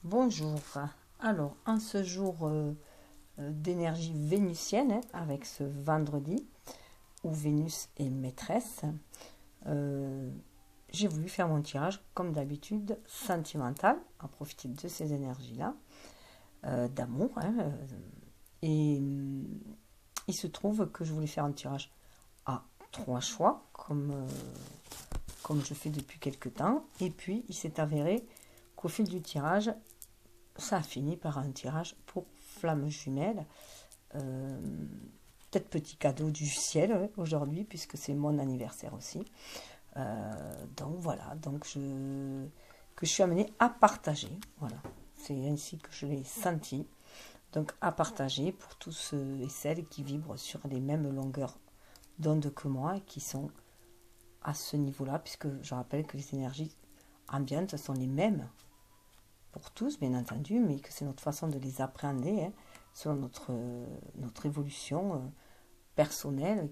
Bonjour. Alors, en ce jour d'énergie vénusienne, avec ce vendredi où Vénus est maîtresse, j'ai voulu faire mon tirage, comme d'habitude, sentimental, à profiter de ces énergies-là, d'amour. Et il se trouve que je voulais faire un tirage à 3 choix, comme je fais depuis quelques temps. Et puis, il s'est avéré qu'au fil du tirage, ça a fini par un tirage pour flamme jumelle. Peut-être petit cadeau du ciel aujourd'hui, puisque c'est mon anniversaire aussi. Donc voilà, que je suis amenée à partager. Voilà, c'est ainsi que je l'ai senti. Donc à partager pour tous ceux et celles qui vibrent sur les mêmes longueurs d'onde que moi et qui sont à ce niveau-là, puisque je rappelle que les énergies ambiantes sont les mêmes pour tous, bien entendu, mais que c'est notre façon de les appréhender, selon notre évolution personnelle,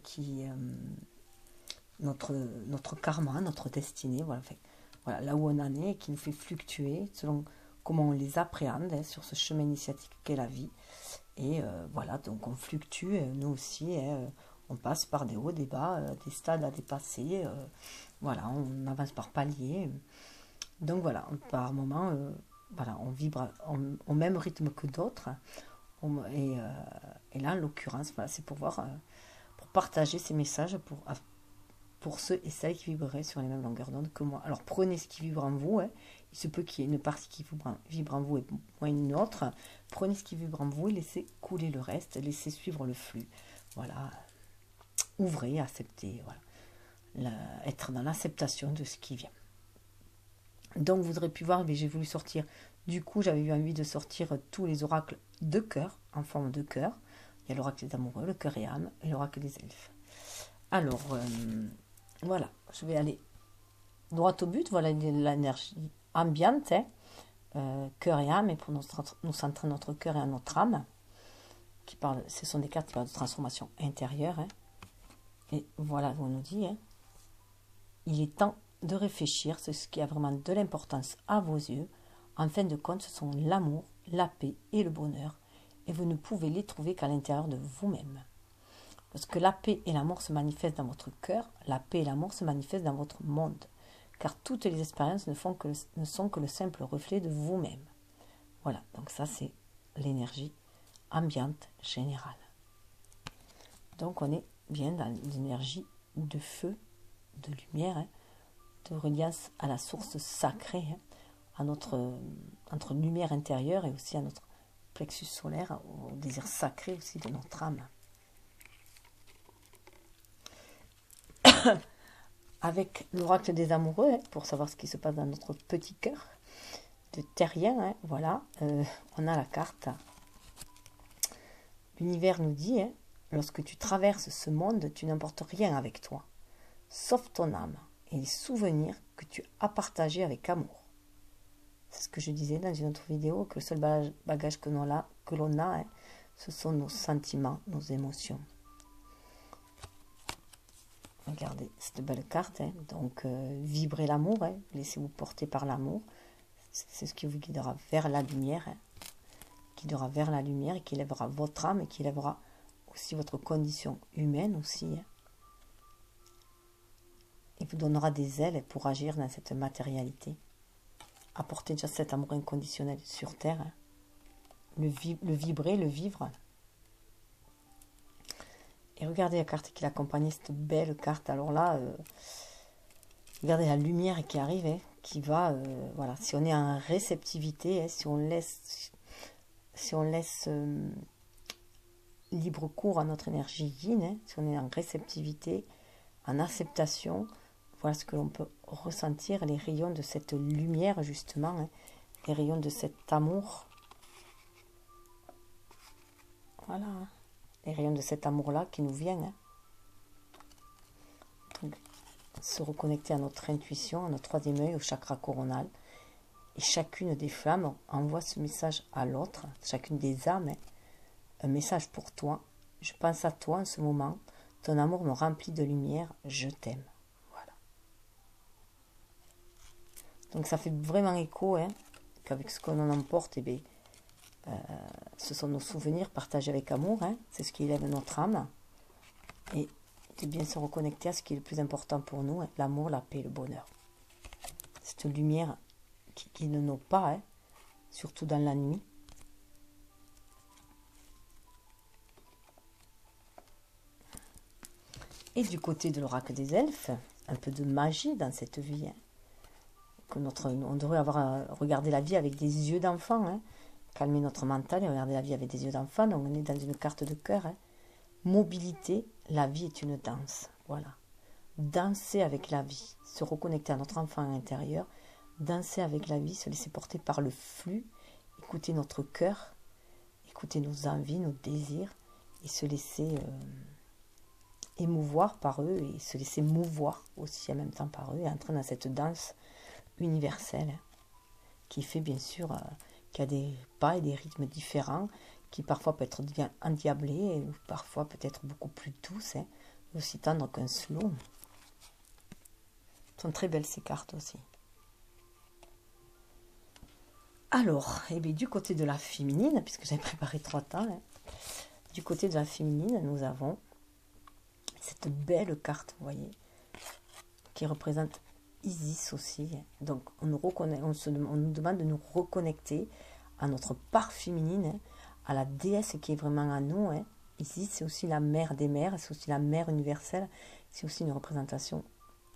notre karma, notre destinée, voilà, voilà, là où on en est, et qui nous fait fluctuer selon comment on les appréhende sur ce chemin initiatique qu'est la vie. Et voilà, donc on fluctue, nous aussi, on passe par des hauts, des bas, des stades à dépasser, voilà, on avance par paliers. Donc voilà, par moment, voilà, on vibre au même rythme que d'autres. Et là, en l'occurrence, voilà, c'est pour partager ces messages pour ceux et celles qui vibreraient sur les mêmes longueurs d'onde que moi. Alors prenez ce qui vibre en vous. Il se peut qu'il y ait une partie qui vibre en vous et moins une autre. Prenez ce qui vibre en vous et laissez couler le reste. Laissez suivre le flux. Voilà. Ouvrez, acceptez. Voilà. Être dans l'acceptation de ce qui vient. Donc vous aurez pu voir, mais j'ai voulu sortir. Du coup, j'avais eu envie de sortir tous les oracles de cœur, en forme de cœur. Il y a l'oracle des amoureux, le cœur et âme, et l'oracle des elfes. Alors, voilà, je vais aller droit au but. Voilà l'énergie ambiante, cœur et âme, et pour nous centrer notre cœur et notre âme. Ce sont des cartes qui parlent de transformation intérieure. Et voilà, on nous dit, il est temps de réfléchir sur ce qui a vraiment de l'importance à vos yeux. En fin de compte, ce sont l'amour, la paix et le bonheur. Et vous ne pouvez les trouver qu'à l'intérieur de vous-même. Parce que la paix et l'amour se manifestent dans votre cœur, la paix et l'amour se manifestent dans votre monde. Car toutes les expériences ne sont que le simple reflet de vous-même. Voilà, donc ça c'est l'énergie ambiante générale. Donc on est bien dans l'énergie de feu, de lumière, de reliance à la source sacrée, à notre lumière intérieure et aussi à notre plexus solaire, au désir sacré aussi de notre âme. Avec l'oracle des amoureux, pour savoir ce qui se passe dans notre petit cœur de terrien, voilà, on a la carte. L'univers nous dit, lorsque tu traverses ce monde, tu n'emportes rien avec toi, sauf ton âme et les souvenirs que tu as partagés avec amour. C'est ce que je disais dans une autre vidéo, que le seul bagage que l'on a, ce sont nos sentiments, nos émotions. Regardez cette belle carte, donc vibrez l'amour, laissez-vous porter par l'amour, c'est ce qui vous guidera vers la lumière, et qui lèvera votre âme et qui lèvera aussi votre condition humaine aussi, et vous donnera des ailes pour agir dans cette matérialité. Apportez déjà cet amour inconditionnel sur terre, le vibrer, le vivre. Et regardez la carte qui l'accompagne, cette belle carte. Alors là, regardez la lumière qui arrive, qui va, voilà, si on est en réceptivité, si on laisse libre cours à notre énergie yin, si on est en réceptivité, en acceptation, voilà ce que l'on peut ressentir, les rayons de cette lumière justement, les rayons de cet amour. Voilà, les rayons de cet amour-là qui nous viennent. Donc, se reconnecter à notre intuition, à notre troisième œil, au chakra coronal. Et chacune des flammes envoie ce message à l'autre, chacune des âmes, un message pour toi. Je pense à toi en ce moment. Ton amour me remplit de lumière. Je t'aime. Voilà. Donc ça fait vraiment écho qu'avec ce qu'on en emporte, eh bien, ce sont nos souvenirs partagés avec amour, hein, c'est ce qui élève notre âme, et de bien se reconnecter à ce qui est le plus important pour nous, hein, l'amour, la paix, le bonheur. Cette lumière qui ne nous pas, hein, surtout dans la nuit. Et du côté de l'oracle des elfes, un peu de magie dans cette vie, hein, on devrait avoir regardé la vie avec des yeux d'enfant, hein, calmer notre mental et regarder la vie avec des yeux d'enfant. Donc on est dans une carte de cœur, hein. Mobilité, la vie est une danse, voilà. Danser avec la vie, se reconnecter à notre enfant intérieur, danser avec la vie, se laisser porter par le flux, écouter notre cœur, écouter nos envies, nos désirs, et se laisser émouvoir par eux, et se laisser mouvoir aussi en même temps par eux, et entrer dans cette danse universelle, qui fait bien sûr qu'il y a des pas et des rythmes différents, qui parfois peut être bien endiablés, ou parfois peut-être beaucoup plus douces, hein, aussi tendre qu'un slow. Sont très belles ces cartes aussi. Alors, eh bien, du côté de la féminine, puisque j'avais préparé 3 temps, hein, du côté de la féminine, nous avons cette belle carte, vous voyez, qui représente Isis aussi. Donc, on nous demande de nous reconnecter à notre part féminine, hein, à la déesse qui est vraiment à nous. Hein. Isis, c'est aussi la mère des mères, c'est aussi la mère universelle, c'est aussi une représentation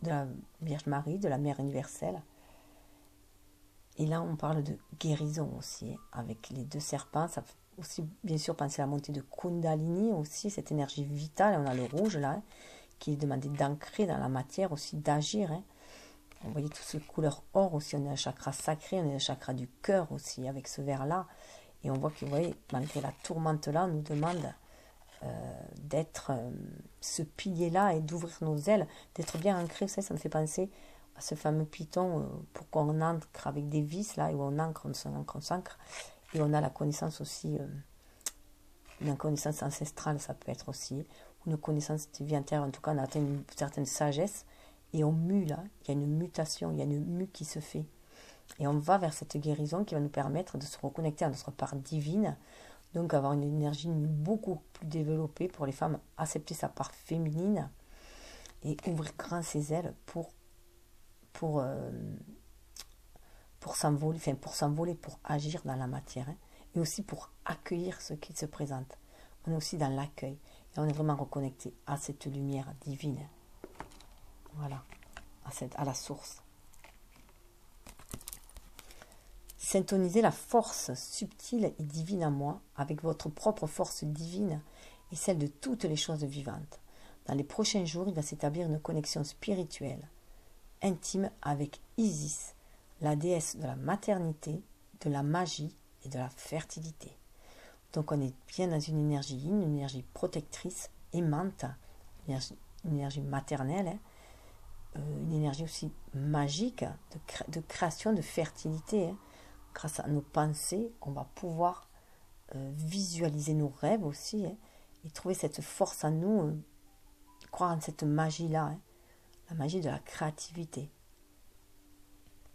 de la Vierge Marie, de la mère universelle. Et là, on parle de guérison aussi, hein, avec les 2 serpents. Ça fait aussi, bien sûr, penser à la montée de Kundalini aussi, cette énergie vitale. On a le rouge là, hein, qui est demandé d'ancrer dans la matière, aussi d'agir. Hein. Vous voyez toutes ces couleurs or aussi. On est un chakra sacré, on est un chakra du cœur aussi, avec ce vert-là. Et on voit que, vous voyez, malgré la tourmente là, on nous demande d'être ce pilier-là et d'ouvrir nos ailes, d'être bien ancré. Vous savez, ça me fait penser à ce fameux python pour qu'on ancre avec des vis, là, et où on ancre, on s'ancre. Et on a la connaissance aussi, une connaissance ancestrale, ça peut être aussi, une connaissance de vie intérieure. En tout cas, on a atteint une certaine sagesse, et on mue là, il y a une mutation, il y a une mue qui se fait. Et on va vers cette guérison qui va nous permettre de se reconnecter à notre part divine, donc avoir une énergie beaucoup plus développée pour les femmes, accepter sa part féminine et ouvrir grand ses ailes pour s'envoler, pour agir dans la matière, hein, et aussi pour accueillir ce qui se présente. On est aussi dans l'accueil et on est vraiment reconnecté à cette lumière divine. Voilà, à la source. Synthonisez la force subtile et divine en moi avec votre propre force divine et celle de toutes les choses vivantes. Dans les prochains jours, il va s'établir une connexion spirituelle, intime avec Isis, la déesse de la maternité, de la magie et de la fertilité. Donc on est bien dans une énergie yin, une énergie protectrice, aimante, une énergie maternelle, hein, une énergie aussi magique de création, de fertilité. Hein. Grâce à nos pensées, on va pouvoir visualiser nos rêves aussi, hein, et trouver cette force en nous, croire en cette magie-là, hein, la magie de la créativité.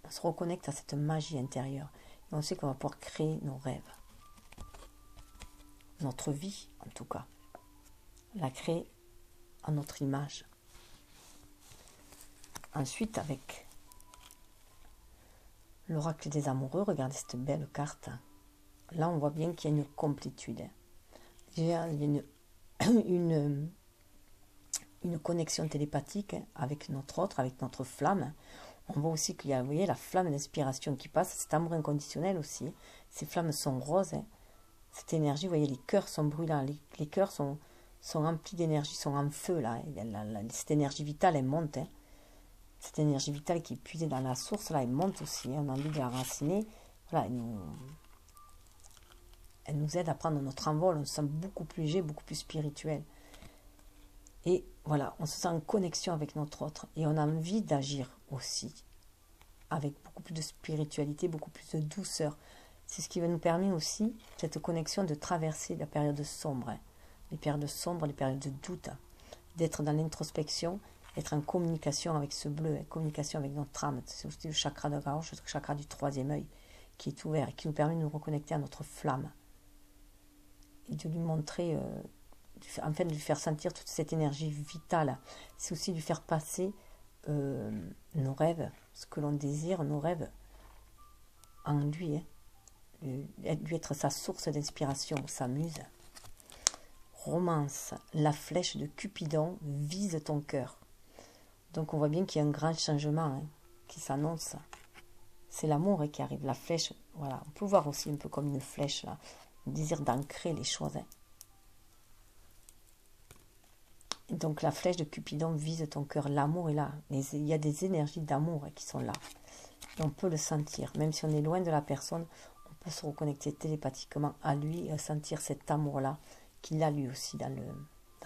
On se reconnecte à cette magie intérieure et on sait qu'on va pouvoir créer nos rêves. Notre vie, en tout cas. La créer à notre image. Ensuite, avec l'oracle des amoureux, regardez cette belle carte. Là, on voit bien qu'il y a une complétude. Il y a une connexion télépathique avec notre autre, avec notre flamme. On voit aussi qu'il y a, vous voyez, la flamme d'inspiration qui passe, cet amour inconditionnel aussi. Ces flammes sont roses. Hein. Cette énergie, vous voyez, les cœurs sont brûlants. Les cœurs sont remplis d'énergie, sont en feu, là. Cette énergie vitale, elle monte. Hein. Cette énergie vitale qui est puisée dans la source, là, elle monte aussi. Hein. On a envie de la raciner. Voilà, elle nous aide à prendre notre envol. On se sent beaucoup plus léger, beaucoup plus spirituel. Et voilà, on se sent en connexion avec notre autre. Et on a envie d'agir aussi. Avec beaucoup plus de spiritualité, beaucoup plus de douceur. C'est ce qui va nous permettre aussi, cette connexion, de traverser la période sombre. Hein. Les périodes sombres, les périodes de doute. D'être dans l'introspection, d'être en communication avec ce bleu, hein, communication avec notre âme. C'est aussi le chakra de la gorge, le chakra du 3e œil, qui est ouvert et qui nous permet de nous reconnecter à notre flamme. Et de lui montrer, en fait, de lui faire sentir toute cette énergie vitale. C'est aussi de lui faire passer nos rêves, ce que l'on désire, nos rêves, en lui. Hein. Lui être sa source d'inspiration, sa muse. Romance, la flèche de Cupidon vise ton cœur. Donc on voit bien qu'il y a un grand changement hein, qui s'annonce. C'est l'amour hein, qui arrive, la flèche. Voilà, on peut voir aussi un peu comme une flèche, là, le désir d'ancrer les choses. Hein. Et donc la flèche de Cupidon vise ton cœur. L'amour est là. Il y a des énergies d'amour hein, qui sont là. Et on peut le sentir. Même si on est loin de la personne, on peut se reconnecter télépathiquement à lui et sentir cet amour-là qu'il a lui aussi dans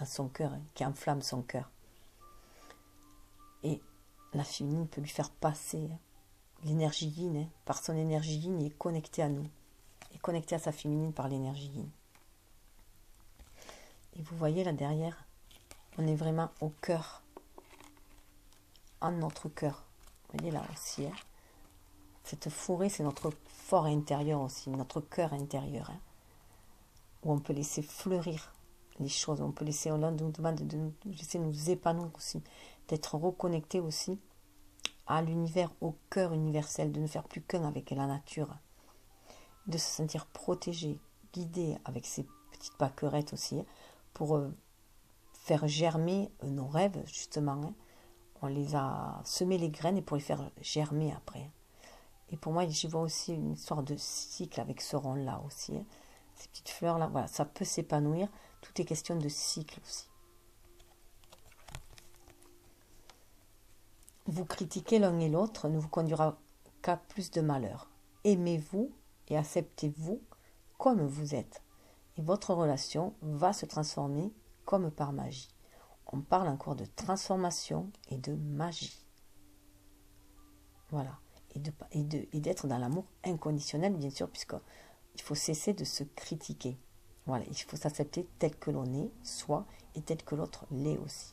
son cœur, hein, qui enflamme son cœur. Et la féminine peut lui faire passer hein, l'énergie yin, hein, par son énergie yin, il est connecté à nous, est connecté à sa féminine par l'énergie yin. Et vous voyez là derrière, on est vraiment au cœur, en notre cœur. Vous voyez là aussi, hein, cette forêt, c'est notre fort intérieur aussi, notre cœur intérieur, hein, où on peut laisser fleurir les choses, on peut laisser, on nous demande de nous laisser nous épanouir aussi, d'être reconnecté aussi à l'univers, au cœur universel, de ne faire plus qu'un avec la nature, de se sentir protégé, guidé avec ces petites pâquerettes aussi, pour faire germer nos rêves, justement. Hein. On les a semé les graines et pour les faire germer après. Et pour moi, j'y vois aussi une histoire de cycle avec ce rond-là aussi. Hein. Ces petites fleurs-là, voilà, ça peut s'épanouir. Tout est question de cycle aussi. Vous critiquer l'un et l'autre ne vous conduira qu'à plus de malheur. Aimez-vous et acceptez-vous comme vous êtes. Et votre relation va se transformer comme par magie. On parle encore de transformation et de magie. Voilà. Et d'être dans l'amour inconditionnel, bien sûr, puisqu'il faut cesser de se critiquer. Voilà. Il faut s'accepter tel que l'on est, soi, et tel que l'autre l'est aussi.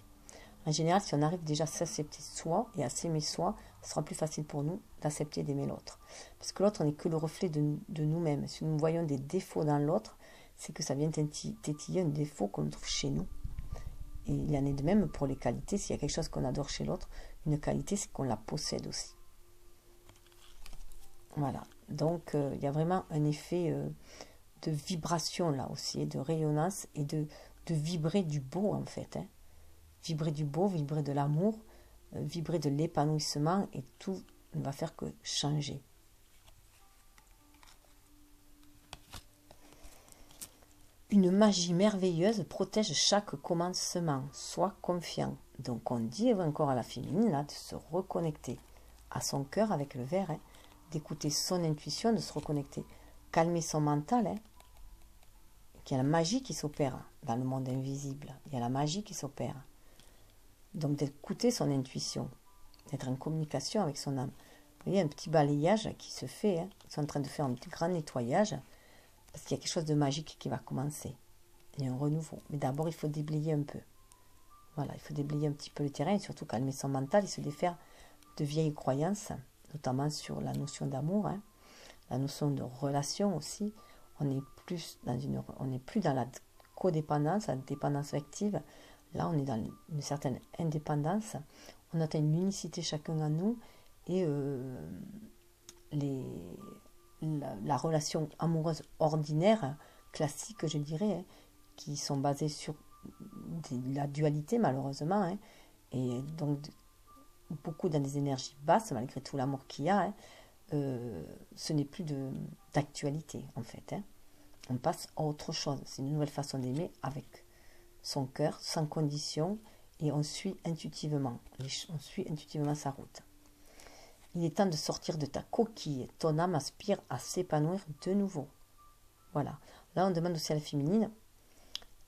En général, si on arrive déjà à s'accepter soi et à s'aimer soi, ce sera plus facile pour nous d'accepter et d'aimer l'autre. Parce que l'autre, on n'est que le reflet de nous-mêmes. Si nous voyons des défauts dans l'autre, c'est que ça vient tétiller un défaut qu'on trouve chez nous. Et il y en est de même pour les qualités. S'il y a quelque chose qu'on adore chez l'autre, une qualité, c'est qu'on la possède aussi. Voilà. Donc, il y a vraiment un effet de vibration là aussi, et de rayonnance, et de vibrer du beau en fait. Hein. Vibrer du beau, vibrer de l'amour, vibrer de l'épanouissement, et tout ne va faire que changer. Une magie merveilleuse protège chaque commencement. Sois confiant. Donc on dit encore à la féminine là, de se reconnecter à son cœur avec le verre, hein, d'écouter son intuition, de se reconnecter, calmer son mental. Hein. Il y a la magie qui s'opère dans le monde invisible. Il y a la magie qui s'opère. Donc d'écouter son intuition, d'être en communication avec son âme. Vous voyez, un petit balayage qui se fait. Hein. Ils sont en train de faire un petit grand nettoyage parce qu'il y a quelque chose de magique qui va commencer. Il y a un renouveau. Mais d'abord, il faut déblayer un peu. Voilà, il faut déblayer un petit peu le terrain et surtout calmer son mental et se défaire de vieilles croyances, notamment sur la notion d'amour, hein, la notion de relation aussi. On n'est plus dans la codépendance, la dépendance affective. Là, on est dans une certaine indépendance. On atteint une unicité chacun en nous. Et la relation amoureuse ordinaire, classique, je dirais, hein, qui sont basées sur la dualité, malheureusement. Hein, et donc, beaucoup dans des énergies basses, malgré tout l'amour qu'il y a. Hein, ce n'est plus d'actualité, en fait. Hein. On passe à autre chose. C'est une nouvelle façon d'aimer avec son cœur, sans condition, et on suit intuitivement. On suit intuitivement sa route. Il est temps de sortir de ta coquille. Ton âme aspire à s'épanouir de nouveau. Voilà. Là, on demande aussi à la féminine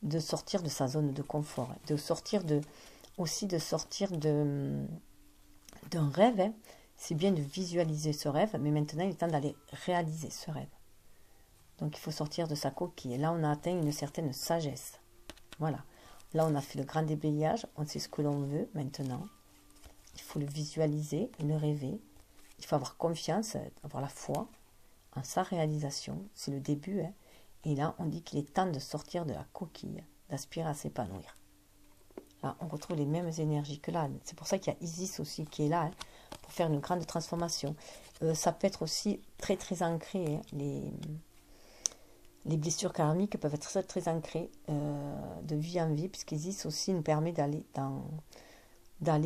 de sortir de sa zone de confort, de sortir d'un rêve. Hein. C'est bien de visualiser ce rêve, mais maintenant, il est temps d'aller réaliser ce rêve. Donc, il faut sortir de sa coquille. Et là, on a atteint une certaine sagesse. Voilà. Là, on a fait le grand déblayage. On sait ce que l'on veut maintenant. Il faut le visualiser, le rêver. Il faut avoir confiance, avoir la foi en sa réalisation, c'est le début, hein. Et là, on dit qu'il est temps de sortir de la coquille, d'aspirer à s'épanouir. Là, on retrouve les mêmes énergies que là. C'est pour ça qu'il y a Isis aussi qui est là, hein, pour faire une grande transformation. Ça peut être aussi très très ancré, hein, les blessures karmiques peuvent être très, très ancrées de vie en vie, puisqu'Isis aussi nous permet d'aller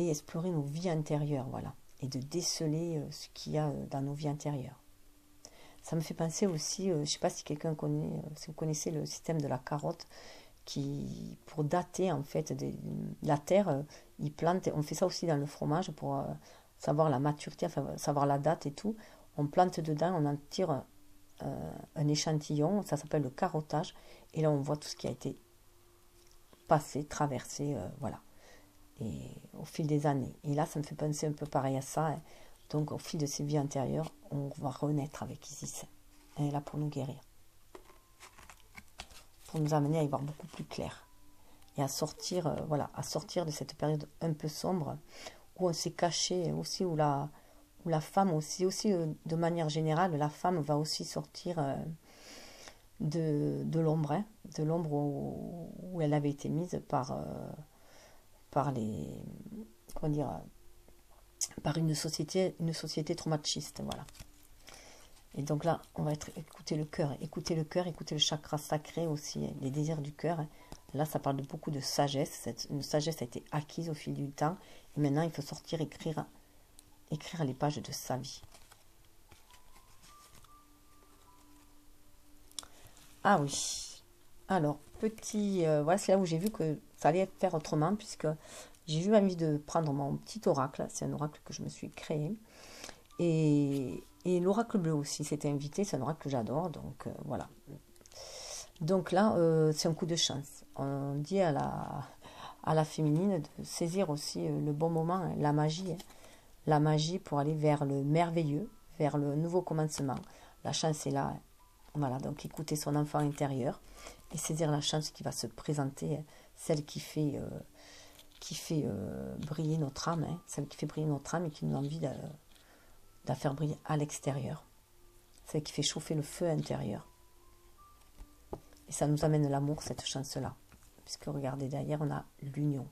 explorer nos vies intérieures, voilà, et de déceler ce qu'il y a dans nos vies intérieures. Ça me fait penser aussi, je ne sais pas si quelqu'un connaît, si vous connaissez le système de la carotte, qui, pour dater en fait la terre, ils plantent, on fait ça aussi dans le fromage pour savoir la maturité, enfin, savoir la date et tout. On plante dedans, on en tire un échantillon, ça s'appelle le carottage, et là on voit tout ce qui a été passé, traversé, voilà, et au fil des années. Et là ça me fait penser un peu pareil à ça, hein. Donc au fil de ces vies antérieures, on va renaître avec Isis. Elle est là pour nous guérir, pour nous amener à y voir beaucoup plus clair et à sortir, voilà, à sortir de cette période un peu sombre où on s'est caché aussi, où la femme aussi de manière générale, la femme va aussi sortir de l'ombre, hein, de l'ombre où elle avait été mise par les, comment dire, par une société trop machiste, voilà. Et donc là, on va écouter le cœur, écouter le chakra sacré aussi, les désirs du cœur. Là, ça parle de beaucoup de sagesse. Une sagesse a été acquise au fil du temps. Et maintenant, il faut sortir, écrire les pages de sa vie. Ah oui. Alors, voilà, c'est là où j'ai vu que ça allait faire autrement, puisque j'ai eu envie de prendre mon petit oracle. C'est un oracle que je me suis créé. Et l'oracle bleu aussi s'était invité, c'est un oracle que j'adore, donc voilà. Donc là, c'est un coup de chance. On dit à la féminine de saisir aussi le bon moment, hein, la magie. Hein, la magie pour aller vers le merveilleux, vers le nouveau commencement. La chance est là. Hein. Voilà, donc écouter son enfant intérieur et saisir la chance qui va se présenter, hein, celle qui fait briller notre âme, hein, celle qui fait briller notre âme et qui nous a envie de la faire briller à l'extérieur. Celle qui fait chauffer le feu intérieur. Et ça nous amène l'amour, cette chance-là. Puisque regardez, derrière, on a l'union.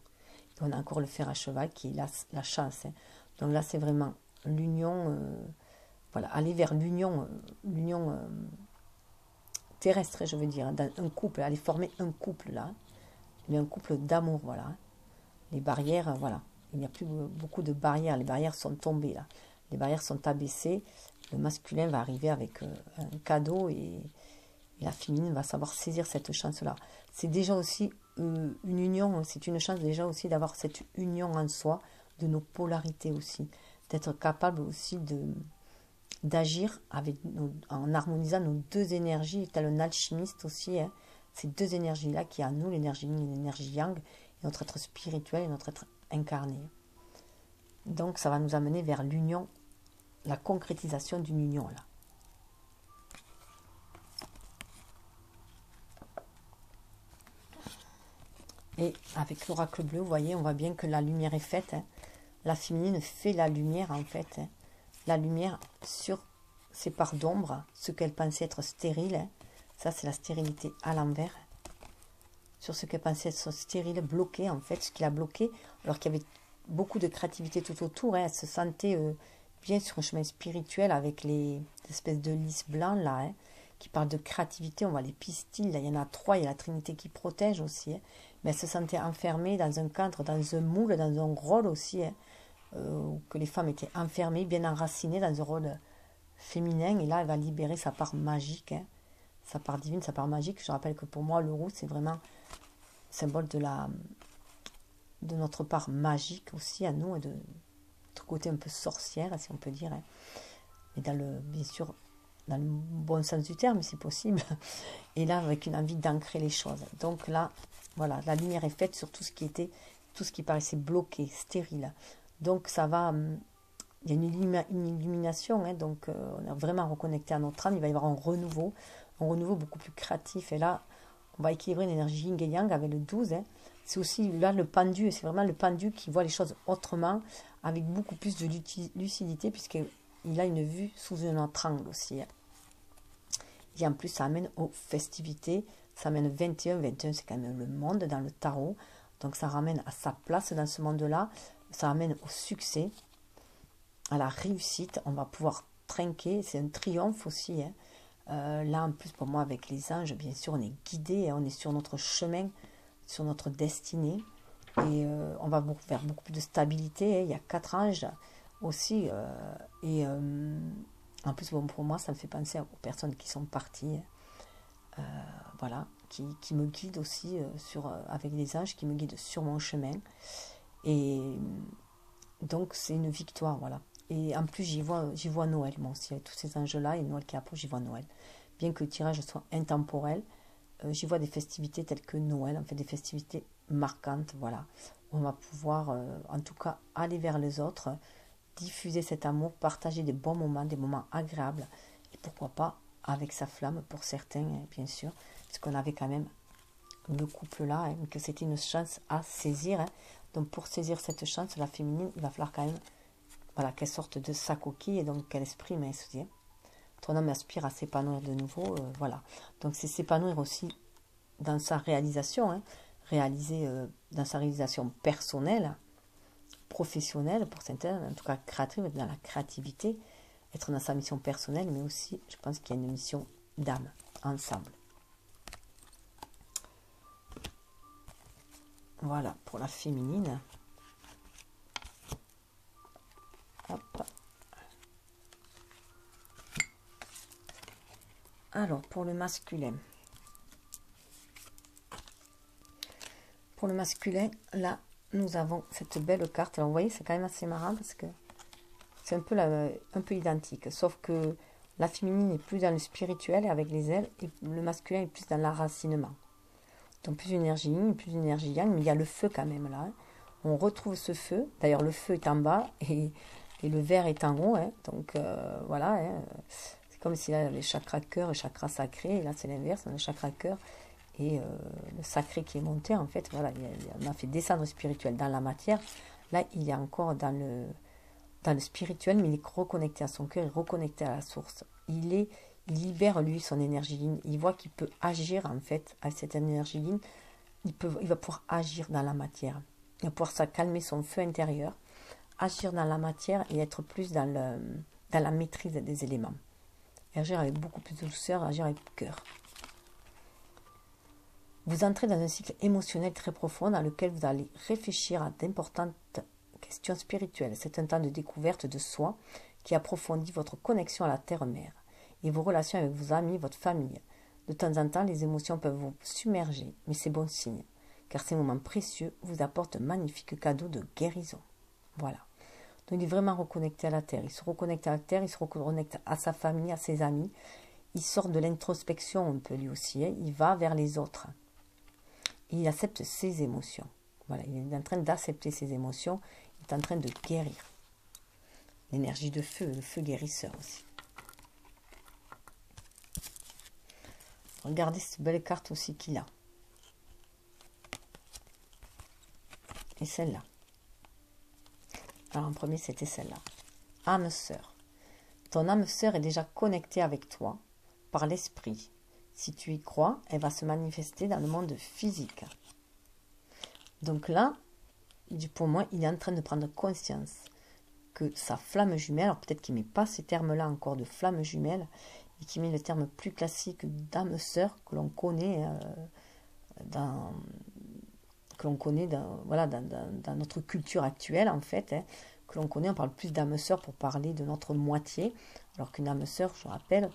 Et on a encore le fer à cheval qui est la chance. Hein. Donc là, c'est vraiment l'union, voilà, aller vers l'union terrestre, je veux dire, dans un couple, aller former un couple là. Mais un couple d'amour, voilà. Hein. Les barrières, voilà. Il n'y a plus beaucoup de barrières. Les barrières sont tombées là. Les barrières sont abaissées. Le masculin va arriver avec un cadeau et la féminine va savoir saisir cette chance-là. C'est déjà aussi une union, c'est une chance déjà aussi d'avoir cette union en soi, de nos polarités aussi, d'être capable aussi d'agir en harmonisant nos deux énergies, tel un alchimiste aussi, hein, ces deux énergies-là qui est en nous, l'énergie yin et l'énergie yang, et notre être spirituel et notre être incarné. Donc ça va nous amener vers l'union, la concrétisation d'une union là. Et avec l'oracle bleu, vous voyez, on voit bien que la lumière est faite. Hein. La féminine fait la lumière, en fait. Hein. La lumière sur ces parts d'ombre, ce qu'elle pensait être stérile. Hein. Ça, c'est la stérilité à l'envers. Sur ce qu'elle pensait être stérile, bloqué, en fait. Ce qui l'a bloqué, alors qu'il y avait beaucoup de créativité tout autour. Hein. Elle se sentait bien sur un chemin spirituel avec les espèces de lys blancs, là, hein, qui parlent de créativité. On voit les pistils, là, il y en a 3. Il y a la Trinité qui protège aussi. Hein. Mais elle se sentait enfermée dans un cadre, dans un moule, dans un rôle aussi, hein, que les femmes étaient enfermées, bien enracinées dans un rôle féminin. Et là, elle va libérer sa part magique, hein, sa part divine, sa part magique. Je rappelle que pour moi, le roux, c'est vraiment symbole de notre part magique aussi à nous, et de notre côté un peu sorcière, si on peut dire. Hein. Mais bien sûr, dans le bon sens du terme, si possible. Et là, avec une envie d'ancrer les choses. Donc là, voilà, la lumière est faite sur tout ce qui paraissait bloqué, stérile. Donc ça va, il y a une illumination, hein, donc on est vraiment reconnecté à notre âme. Il va y avoir un renouveau beaucoup plus créatif. Et là, on va équilibrer l'énergie yin et yang avec le 12. Hein. C'est aussi là le pendu, c'est vraiment le pendu qui voit les choses autrement, avec beaucoup plus de lucidité, puisqu'il a une vue sous un autre angle aussi. Hein. Et en plus, ça amène aux festivités. Ça amène 21. 21, c'est quand même le monde dans le tarot. Donc, ça ramène à sa place dans ce monde-là. Ça amène au succès, à la réussite. On va pouvoir trinquer. C'est un triomphe aussi. Hein. Là, en plus, pour moi, avec les anges, bien sûr, on est guidé. Hein, on est sur notre chemin, sur notre destinée. Et on va vers beaucoup plus de stabilité. Hein. Il y a 4 anges aussi. En plus, bon, pour moi, ça me fait penser aux personnes qui sont parties. Voilà, qui me guident aussi avec les anges, qui me guident sur mon chemin. Et donc, c'est une victoire, voilà. Et en plus, j'y vois Noël, moi aussi, avec tous ces anges-là, et Noël qui approche, j'y vois Noël. Bien que le tirage soit intemporel, j'y vois des festivités telles que Noël, en fait, des festivités marquantes, voilà. On va pouvoir, en tout cas, aller vers les autres, diffuser cet amour, partager des bons moments, des moments agréables, et pourquoi pas avec sa flamme pour certains, bien sûr, parce qu'on avait quand même le couple là, hein, que c'était une chance à saisir. Hein. Donc pour saisir cette chance, la féminine, il va falloir quand même voilà, qu'elle sorte de sa coquille et donc qu'elle exprime. Hein, se dit, hein. Ton homme aspire à s'épanouir de nouveau, voilà. Donc c'est s'épanouir aussi dans sa réalisation, hein, réaliser dans sa réalisation personnelle, professionnelle pour certains, en tout cas créative, dans la créativité, être dans sa mission personnelle, mais aussi, je pense qu'il y a une mission d'âme, ensemble. Voilà, pour la féminine. Hop. Alors, pour le masculin. Pour le masculin, là, nous avons cette belle carte. Alors, vous voyez, c'est quand même assez marrant parce que c'est un peu identique. Sauf que la féminine est plus dans le spirituel et avec les ailes, et le masculin est plus dans l'enracinement. Donc, plus d'énergie yin, plus d'énergie yang, mais il y a le feu quand même là. Hein. On retrouve ce feu. D'ailleurs, le feu est en bas et le vert est en haut. Hein. Donc, voilà. Hein. C'est comme si là, les chakras cœur et chakras sacrés. Et là, c'est l'inverse. On a le chakra cœur et le sacré qui est monté. En fait, voilà. On a fait descendre le spirituel dans la matière. Là, il est encore dans le spirituel, mais il est reconnecté à son cœur, il est reconnecté à la source. Il libère, lui, son énergie yin. Il voit qu'il peut agir, en fait, avec cette énergie yin. Il va pouvoir agir dans la matière. Il va pouvoir calmer son feu intérieur, agir dans la matière et être plus dans la maîtrise des éléments. Agir avec beaucoup plus de douceur, agir avec cœur. Vous entrez dans un cycle émotionnel très profond dans lequel vous allez réfléchir à d'importantes questions spirituelles. C'est un temps de découverte de soi qui approfondit votre connexion à la terre-mère et vos relations avec vos amis, votre famille. De temps en temps, les émotions peuvent vous submerger, mais c'est bon signe, car ces moments précieux vous apportent un magnifique cadeau de guérison. Voilà. Donc il est vraiment reconnecté à la terre. Il se reconnecte à la terre, il se reconnecte à sa famille, à ses amis. Il sort de l'introspection un peu lui aussi. Hein. Il va vers les autres. Et il accepte ses émotions. Voilà, il est en train d'accepter ses émotions. Il est en train de guérir. L'énergie de feu, le feu guérisseur aussi. Regardez cette belle carte aussi qu'il a. Et celle-là. Alors en premier, c'était celle-là. Âme sœur. Ton âme sœur est déjà connectée avec toi par l'esprit. Si tu y crois, elle va se manifester dans le monde physique. Donc là, pour moi, il est en train de prendre conscience que sa flamme jumelle, alors peut-être qu'il ne met pas ces termes-là encore de flamme jumelle, et qu'il met le terme plus classique d'âme sœur que l'on connaît dans notre culture actuelle, en fait, hein, que l'on connaît. On parle plus d'âme sœur pour parler de notre moitié, alors qu'une âme sœur, je rappelle,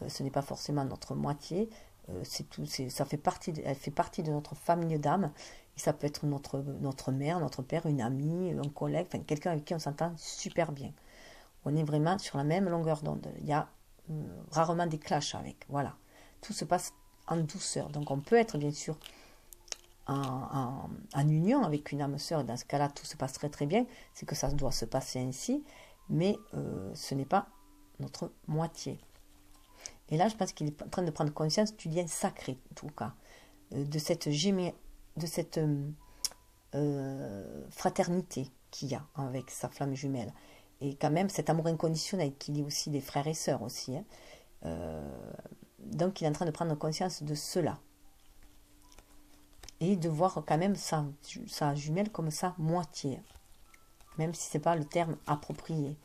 ce n'est pas forcément notre moitié, elle fait partie de notre famille d'âme, et ça peut être notre mère, notre père, une amie, un collègue, enfin quelqu'un avec qui on s'entend super bien. On est vraiment sur la même longueur d'onde. Il y a rarement des clashs avec, voilà. Tout se passe en douceur, donc on peut être bien sûr en union avec une âme sœur, et dans ce cas-là, tout se passe très très bien, c'est que ça doit se passer ainsi, mais ce n'est pas notre moitié. Et là, je pense qu'il est en train de prendre conscience du lien sacré, en tout cas, de cette fraternité qu'il y a avec sa flamme jumelle. Et quand même, cet amour inconditionnel qui lie aussi des frères et sœurs aussi. Hein. donc il est en train de prendre conscience de cela. Et de voir quand même sa jumelle comme sa moitié. Même si ce n'est pas le terme approprié.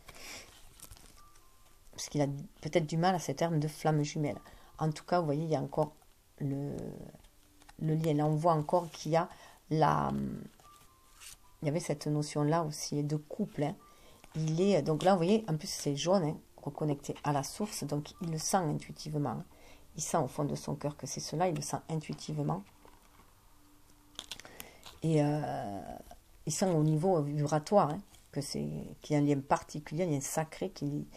Parce qu'il a peut-être du mal à ce terme de flamme jumelle. En tout cas, vous voyez, il y a encore le lien. Là, on voit encore qu'il y a il y avait cette notion-là aussi de couple. Hein. Donc là, vous voyez, en plus, c'est jaune, hein, reconnecté à la source. Donc, il le sent intuitivement. Hein. Il sent au fond de son cœur que c'est cela. Il le sent intuitivement. Et il sent au niveau vibratoire hein, qu'il y a un lien particulier, un lien sacré qui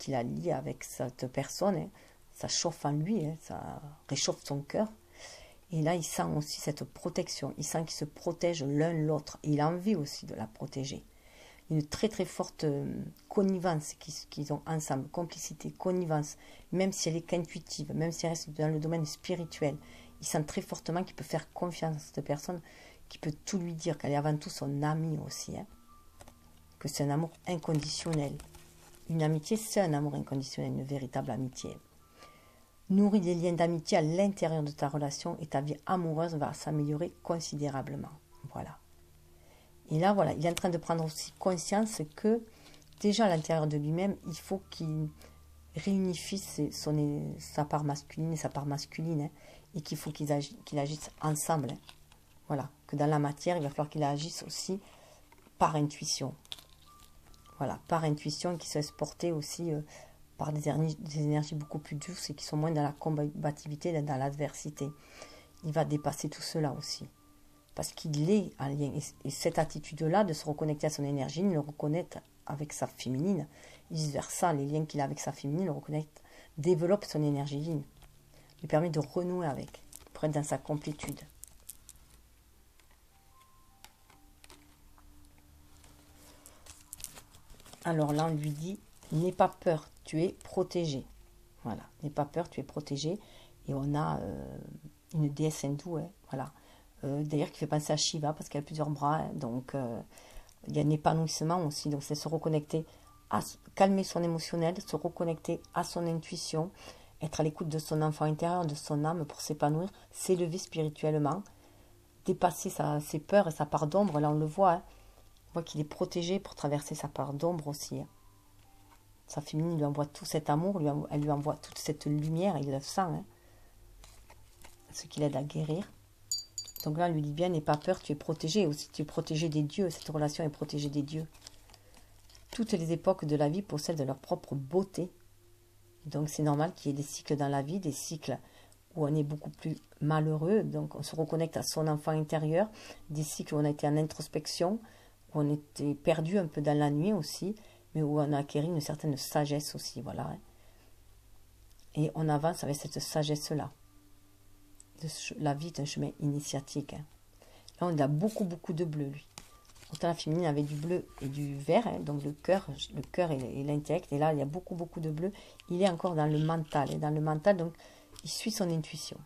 la lie avec cette personne. Hein. Ça chauffe en lui, hein, ça réchauffe son cœur. Et là, il sent aussi cette protection. Il sent qu'ils se protègent l'un l'autre. Et il a envie aussi de la protéger. Une très très forte connivence qu'ils ont ensemble, complicité, connivence, même si elle est qu'intuitive, même si elle reste dans le domaine spirituel. Il sent très fortement qu'il peut faire confiance à cette personne, qu'il peut tout lui dire, qu'elle est avant tout son amie aussi. Hein. Que c'est un amour inconditionnel. Une amitié, c'est un amour inconditionnel, une véritable amitié. Nourris des liens d'amitié à l'intérieur de ta relation et ta vie amoureuse va s'améliorer considérablement. Voilà. Et là, voilà, il est en train de prendre aussi conscience que, déjà à l'intérieur de lui-même, il faut qu'il réunifie sa part masculine et sa part masculine, hein, et qu'il faut qu'il agisse ensemble. Hein. Voilà, que dans la matière, il va falloir qu'il agisse aussi par intuition. Voilà, par intuition, qu'il se laisse porter aussi par des énergies beaucoup plus douces et qui sont moins dans la combativité, dans l'adversité. Il va dépasser tout cela aussi. Parce qu'il est en lien. Et cette attitude-là, de se reconnecter à son énergie, il le reconnaît avec sa féminine. Vice-versa, les liens qu'il a avec sa féminine, le reconnecte, développe son énergie ligne. Lui permet de renouer avec, pour être dans sa complétude. Alors là, on lui dit, n'aie pas peur, tu es protégé. Voilà, n'aie pas peur, tu es protégé. Et on a une déesse hindoue, hein, voilà. D'ailleurs, qui fait penser à Shiva, parce qu'elle a plusieurs bras. Hein, donc, il y a un épanouissement aussi. Donc, c'est se reconnecter, calmer son émotionnel, se reconnecter à son intuition, être à l'écoute de son enfant intérieur, de son âme pour s'épanouir, s'élever spirituellement, dépasser ses peurs et sa part d'ombre. Là, on le voit. Hein. On voit qu'il est protégé pour traverser sa part d'ombre aussi. Hein. Sa féminine lui envoie tout cet amour, elle lui envoie toute cette lumière, il le sent. Hein. Ce qui l'aide à guérir. Donc là, on lui dit bien, n'aie pas peur, tu es protégé. Aussi, tu es protégé des dieux. Cette relation est protégée des dieux. Toutes les époques de la vie possèdent leur propre beauté. Donc c'est normal qu'il y ait des cycles dans la vie, des cycles où on est beaucoup plus malheureux. Donc on se reconnecte à son enfant intérieur. Des cycles où on a été en introspection, où on était perdu un peu dans la nuit aussi, mais où on a acquis une certaine sagesse aussi. Voilà. Et on avance avec cette sagesse-là. La vie est un chemin initiatique. Hein. Là, on a beaucoup, beaucoup de bleu, lui. Autant la féminine avait du bleu et du vert, hein, donc le cœur et l'intellect. Et là, il y a beaucoup, beaucoup de bleu. Il est encore dans le mental. Et dans le mental, donc, il suit son intuition.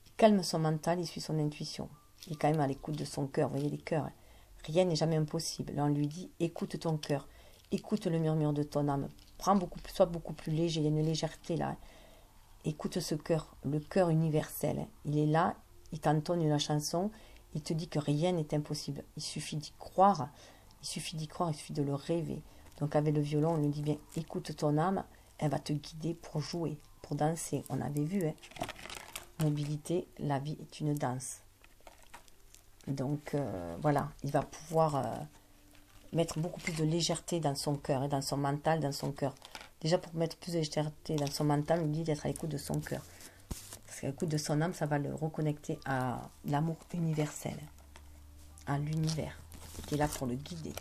Il calme son mental, il suit son intuition. Il est quand même à l'écoute de son cœur. Vous voyez les cœurs. Hein. Rien n'est jamais impossible. Là, on lui dit, écoute ton cœur. Écoute le murmure de ton âme. Sois beaucoup plus léger. Il y a une légèreté là. Hein. Écoute ce cœur, le cœur universel. Hein. Il est là, il t'entonne la chanson, il te dit que rien n'est impossible. Il suffit d'y croire, il suffit de le rêver. Donc avec le violon, on lui dit bien, écoute ton âme, elle va te guider pour jouer, pour danser. On avait vu, hein. Mobilité, la vie est une danse. Donc voilà, il va pouvoir mettre beaucoup plus de légèreté dans son cœur, et dans son mental, dans son cœur. Déjà, pour mettre plus de légèreté dans son mental, on lui dit d'être à l'écoute de son cœur. Parce qu'à l'écoute de son âme, ça va le reconnecter à l'amour universel, à l'univers, qui est là pour le guider.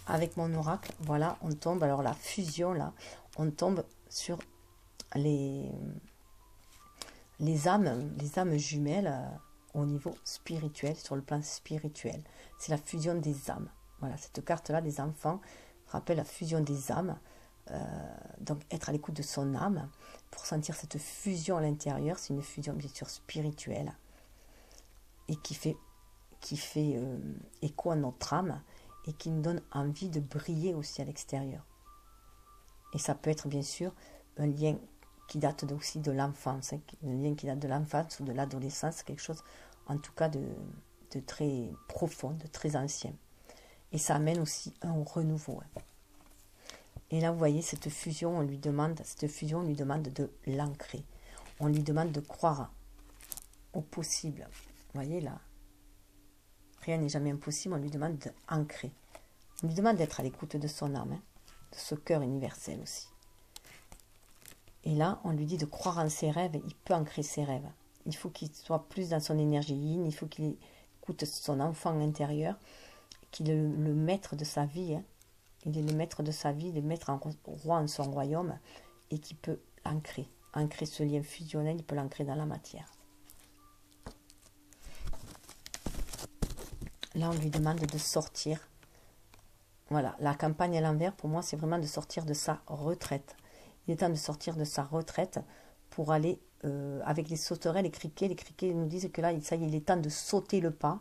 Avec mon oracle, voilà, on tombe, alors la fusion, là, on tombe sur les âmes jumelles au niveau spirituel, sur le plan spirituel. C'est la fusion des âmes. Voilà, cette carte-là, des enfants, rappelle la fusion des âmes. Donc être à l'écoute de son âme pour sentir cette fusion à l'intérieur. C'est une fusion bien sûr spirituelle et qui fait écho à notre âme et qui nous donne envie de briller aussi à l'extérieur. Et ça peut être bien sûr un lien qui date aussi de l'enfance, hein, un lien qui date de l'enfance ou de l'adolescence, quelque chose en tout cas de très profond, de très ancien. Et ça amène aussi un renouveau. Hein. Et là, vous voyez, cette fusion, on lui demande de l'ancrer. On lui demande de croire au possible. Vous voyez là, rien n'est jamais impossible, on lui demande d'ancrer. On lui demande d'être à l'écoute de son âme, hein, de ce cœur universel aussi. Et là, on lui dit de croire en ses rêves, il peut ancrer ses rêves. Il faut qu'il soit plus dans son énergie yin, il faut qu'il écoute son enfant intérieur, qu'il est le maître de sa vie, hein. Il est le maître de sa vie, le maître en roi en son royaume, et qui peut ancrer ce lien fusionnel, il peut l'ancrer dans la matière. Là, on lui demande de sortir. Voilà, la campagne à l'envers, pour moi, c'est vraiment de sortir de sa retraite. Il est temps de sortir de sa retraite pour aller avec les sauterelles, les criquets. Les criquets nous disent que là, ça y est, il est temps de sauter le pas,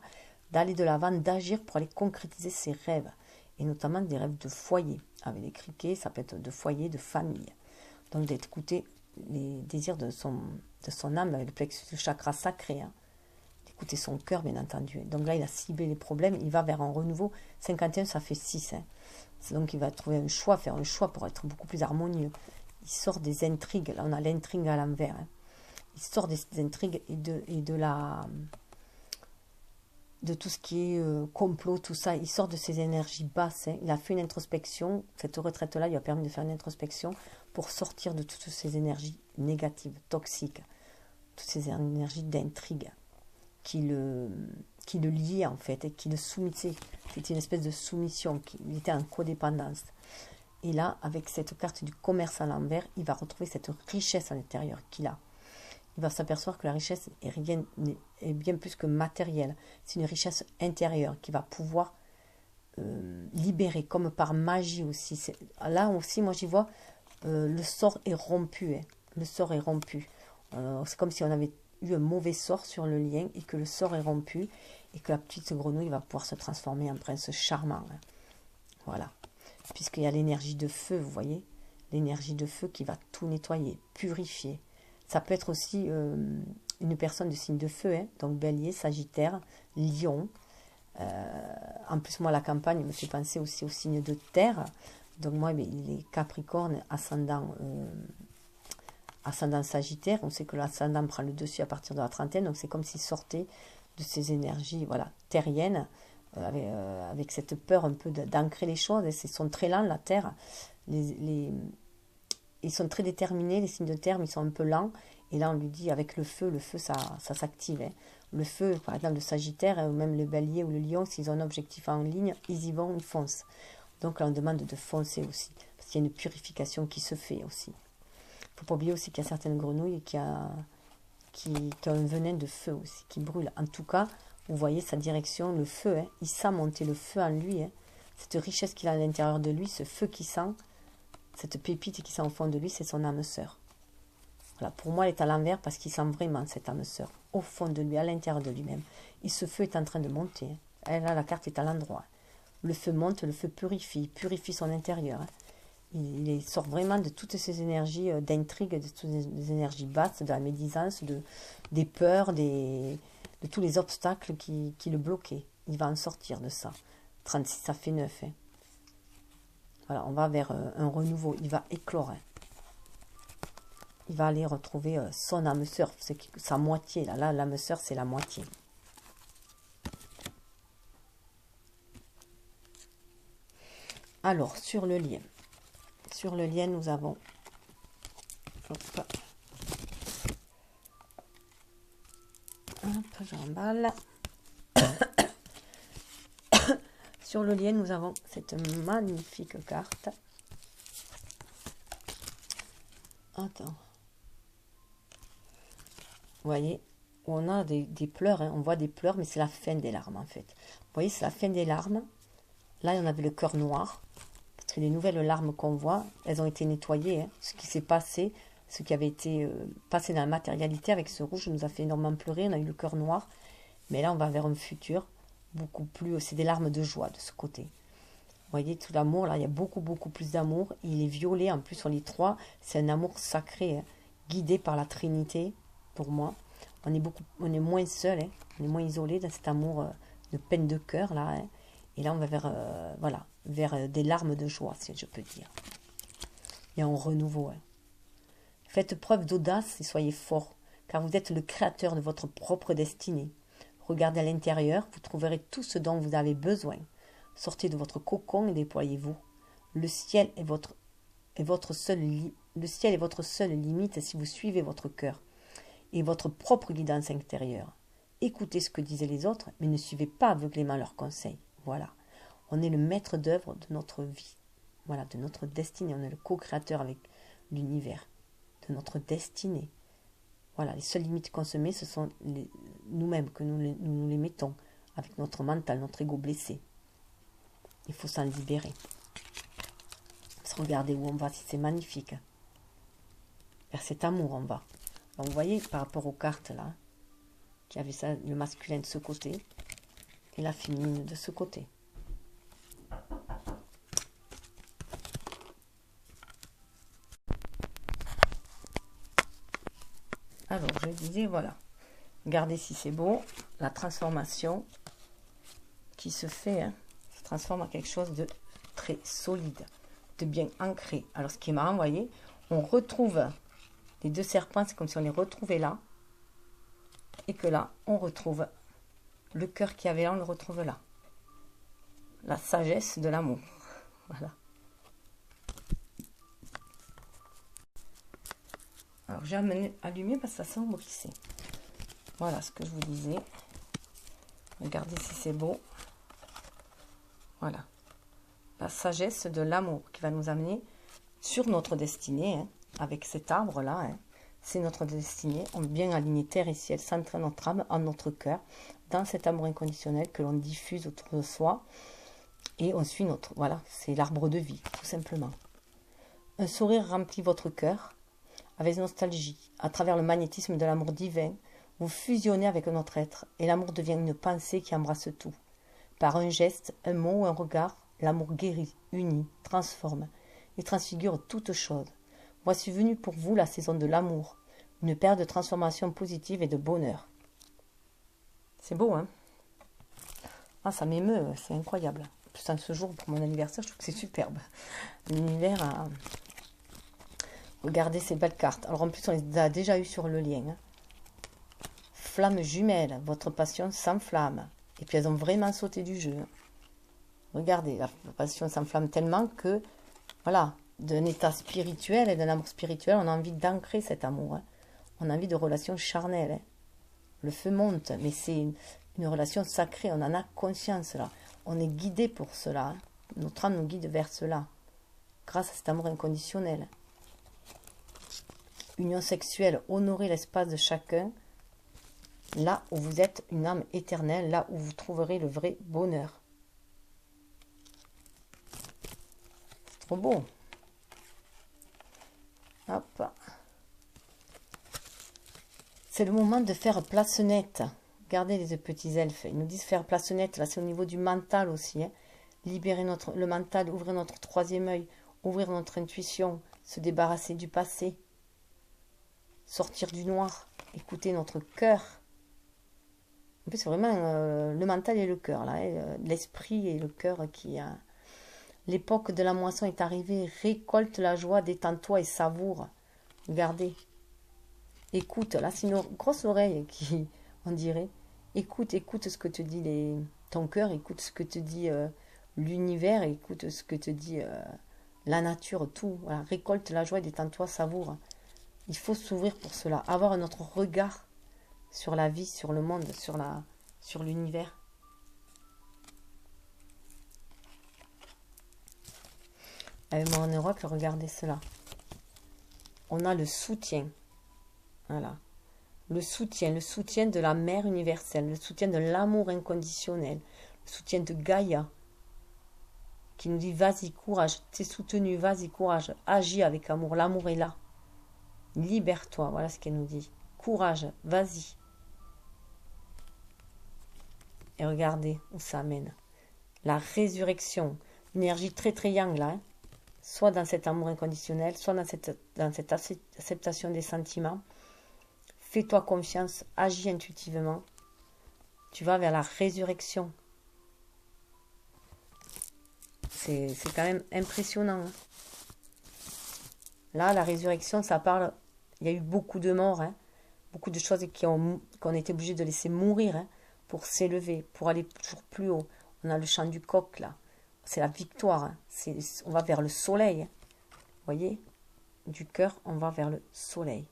d'aller de l'avant, d'agir pour aller concrétiser ses rêves. Et notamment des rêves de foyer. Avec les criquets, ça peut être de foyer, de famille. Donc d'écouter les désirs de son âme, avec le plexus, le chakra sacré. Hein. D'écouter son cœur, bien entendu. Donc là, il a ciblé les problèmes, il va vers un renouveau. 51, ça fait 6. Hein. Donc il va trouver un choix, faire un choix pour être beaucoup plus harmonieux. Il sort des intrigues. Là, on a l'intrigue à l'envers. Hein. Il sort des intrigues et de tout ce qui est complot, tout ça. Il sort de ses énergies basses. Hein. Il a fait une introspection. Cette retraite-là, il lui a permis de faire une introspection pour sortir de toutes ces énergies négatives, toxiques. Toutes ces énergies d'intrigue qui le liaient, en fait, et qui le soumettaient. C'était une espèce de soumission. Il était en codépendance. Et là, avec cette carte du commerce à l'envers, il va retrouver cette richesse à l'intérieur qu'il a. Il va s'apercevoir que la richesse est bien plus que matérielle. C'est une richesse intérieure qui va pouvoir libérer, comme par magie aussi. Là aussi, moi j'y vois, le sort est rompu. Hein. Le sort est rompu. C'est comme si on avait eu un mauvais sort sur le lien et que le sort est rompu et que la petite grenouille va pouvoir se transformer en prince charmant. Hein. Voilà. Puisqu'il y a l'énergie de feu, vous voyez, l'énergie de feu qui va tout nettoyer, purifier. Ça peut être aussi une personne de signe de feu, hein, donc bélier, sagittaire, lion. En plus, moi, la campagne me fait penser aussi au signe de terre. Donc moi, il est capricorne, ascendant sagittaire. On sait que l'ascendant prend le dessus à partir de la trentaine, donc c'est comme s'il sortait de ces énergies voilà, terriennes, avec cette peur un peu d'ancrer les choses. Et ils sont très lents, la terre. Ils sont très déterminés, les signes de terre, mais ils sont un peu lents. Et là, on lui dit, avec le feu, ça s'active. Hein. Le feu, par exemple, le sagittaire, ou même le bélier ou le lion, s'ils ont un objectif en ligne, ils y vont, ils foncent. Donc là, on demande de foncer aussi. Parce qu'il y a une purification qui se fait aussi. Il ne faut pas oublier aussi qu'il y a certaines grenouilles qui ont un venin de feu aussi, qui brûle. En tout cas, vous voyez sa direction, le feu, hein, il sent monter le feu en lui. Hein. Cette richesse qu'il a à l'intérieur de lui, ce feu qu'il sent, cette pépite qui sent au fond de lui, c'est son âme sœur. Voilà, pour moi, elle est à l'envers parce qu'il sent vraiment cette âme sœur, au fond de lui, à l'intérieur de lui-même. Et ce feu est en train de monter. Hein. Là, la carte est à l'endroit. Le feu monte, le feu purifie son intérieur. Hein. Il sort vraiment de toutes ces énergies d'intrigue, de toutes les énergies basses, de la médisance, des peurs, de tous les obstacles qui le bloquaient. Il va en sortir de ça. 36, ça fait 9. Hein. Voilà, on va vers un renouveau. Il va éclore. Hein. Il va aller retrouver son âme sœur, sa moitié. Là, l'âme sœur, c'est la moitié. Alors, sur le lien. Sur le lien, nous avons... Hop. Hop, j'emballe. Sur le lien, nous avons cette magnifique carte. Attends. Vous voyez, on a des pleurs, hein. On voit des pleurs, mais c'est la fin des larmes en fait. Vous voyez, c'est la fin des larmes. Là, on avait le cœur noir. Parce que les nouvelles larmes qu'on voit, elles ont été nettoyées. Hein. Ce qui s'est passé, ce qui avait été passé dans la matérialité avec ce rouge nous a fait énormément pleurer. On a eu le cœur noir. Mais là, on va vers un futur beaucoup plus... C'est des larmes de joie de ce côté. Vous voyez, tout l'amour, là, il y a beaucoup plus d'amour. Il est violet, en plus, sur les trois. C'est un amour sacré. Hein. guidé par la Trinité, pour moi. On est moins seul, hein, on est moins isolé dans cet amour de peine de cœur, là. Hein. Et là, on va vers, voilà, vers des larmes de joie, si je peux dire. Et un renouveau. Hein. Faites preuve d'audace et soyez forts, car vous êtes le créateur de votre propre destinée. Regardez à l'intérieur, vous trouverez tout ce dont vous avez besoin. Sortez de votre cocon et déployez-vous. Le ciel est votre seule limite si vous suivez votre cœur et votre propre guidance intérieure. Écoutez ce que disaient les autres, mais ne suivez pas aveuglément leurs conseils. Voilà. On est le maître d'œuvre de notre vie. Voilà, de notre destinée. On est le co-créateur avec l'univers. De notre destinée. Voilà, les seules limites qu'on se met, ce sont nous-mêmes, que nous les mettons, avec notre mental, notre ego blessé. Il faut s'en libérer. Regardez où on va, si c'est magnifique. Vers cet amour, on va. Donc, vous voyez, par rapport aux cartes, là, qui avait ça, le masculin de ce côté, et la féminine de ce côté. Alors, je disais, voilà. Regardez si c'est beau. La transformation qui se fait, hein, se transforme en quelque chose de très solide, de bien ancré. Alors, ce qui est marrant, vous voyez, on retrouve les deux serpents, c'est comme si on les retrouvait là. Et que là, on retrouve le cœur qu'il y avait là, on le retrouve là. La sagesse de l'amour. Voilà. Alors, j'ai allumé parce que ça s'embrissait. Voilà ce que je vous disais. Regardez si c'est beau. Voilà. La sagesse de l'amour qui va nous amener sur notre destinée, hein, avec cet arbre-là. Hein. C'est notre destinée. On est bien aligné terre et ciel, centré notre âme, en notre cœur, dans cet amour inconditionnel que l'on diffuse autour de soi. Et on suit notre... Voilà, c'est l'arbre de vie, tout simplement. Un sourire remplit votre cœur avec nostalgie. À travers le magnétisme de l'amour divin, vous fusionnez avec notre être et l'amour devient une pensée qui embrasse tout. Par un geste, un mot ou un regard, l'amour guérit, unit, transforme et transfigure toute chose. Voici venue pour vous la saison de l'amour, une période de transformation positive et de bonheur. C'est beau, hein? Ah, ça m'émeut, c'est incroyable. En plus, en ce jour, pour mon anniversaire, je trouve que c'est superbe. L'univers a... Regardez ces belles cartes. Alors, en plus, on les a déjà eues sur le lien. Hein. Flamme jumelle, votre passion s'enflamme. Et puis, elles ont vraiment sauté du jeu. Regardez, la passion s'enflamme tellement que, voilà, d'un état spirituel et d'un amour spirituel, on a envie d'ancrer cet amour. Hein. On a envie de relations charnelles. Hein. Le feu monte, mais c'est une relation sacrée. On en a conscience, là. On est guidé pour cela. Hein. Notre âme nous guide vers cela. Grâce à cet amour inconditionnel. Union sexuelle, honorer l'espace de chacun. Là où vous êtes une âme éternelle, là où vous trouverez le vrai bonheur. C'est trop beau. Hop. C'est le moment de faire place nette. Regardez les petits elfes. Ils nous disent faire place nette. Là, c'est au niveau du mental aussi. Hein. Libérer le mental, ouvrir notre troisième œil, ouvrir notre intuition, se débarrasser du passé, sortir du noir, écouter notre cœur. En plus, c'est vraiment le mental et le cœur, là, hein, l'esprit et le cœur qui a... L'époque de la moisson est arrivée. Récolte la joie, détends-toi et savoure. Regardez. Écoute, là, c'est une grosse oreille qui, on dirait. Écoute ce que te dit ton cœur, écoute ce que te dit l'univers, écoute ce que te dit la nature, tout. Voilà. Récolte la joie, détends-toi, savoure. Il faut s'ouvrir pour cela. Avoir un autre regard sur la vie, sur le monde, sur l'univers. Avec mon oracle, regardez cela. On a le soutien. Voilà. Le soutien de la mère universelle, le soutien de l'amour inconditionnel, le soutien de Gaïa, qui nous dit vas-y, courage, t'es soutenu, vas-y, courage, agis avec amour, l'amour est là. Libère-toi, voilà ce qu'elle nous dit. Courage, vas-y. Et regardez où ça amène. La résurrection, énergie très très yang là. Hein. soit dans cet amour inconditionnel, soit dans cette acceptation des sentiments. Fais-toi confiance, agis intuitivement. Tu vas vers la résurrection. C'est quand même impressionnant. Hein. Là, la résurrection, ça parle... Il y a eu beaucoup de morts, hein, beaucoup de choses qu'on était obligé de laisser mourir hein, pour s'élever, pour aller toujours plus haut. On a le chant du coq, là. C'est la victoire. Hein. On va vers le soleil. Hein. Vous voyez? Du cœur, on va vers le soleil.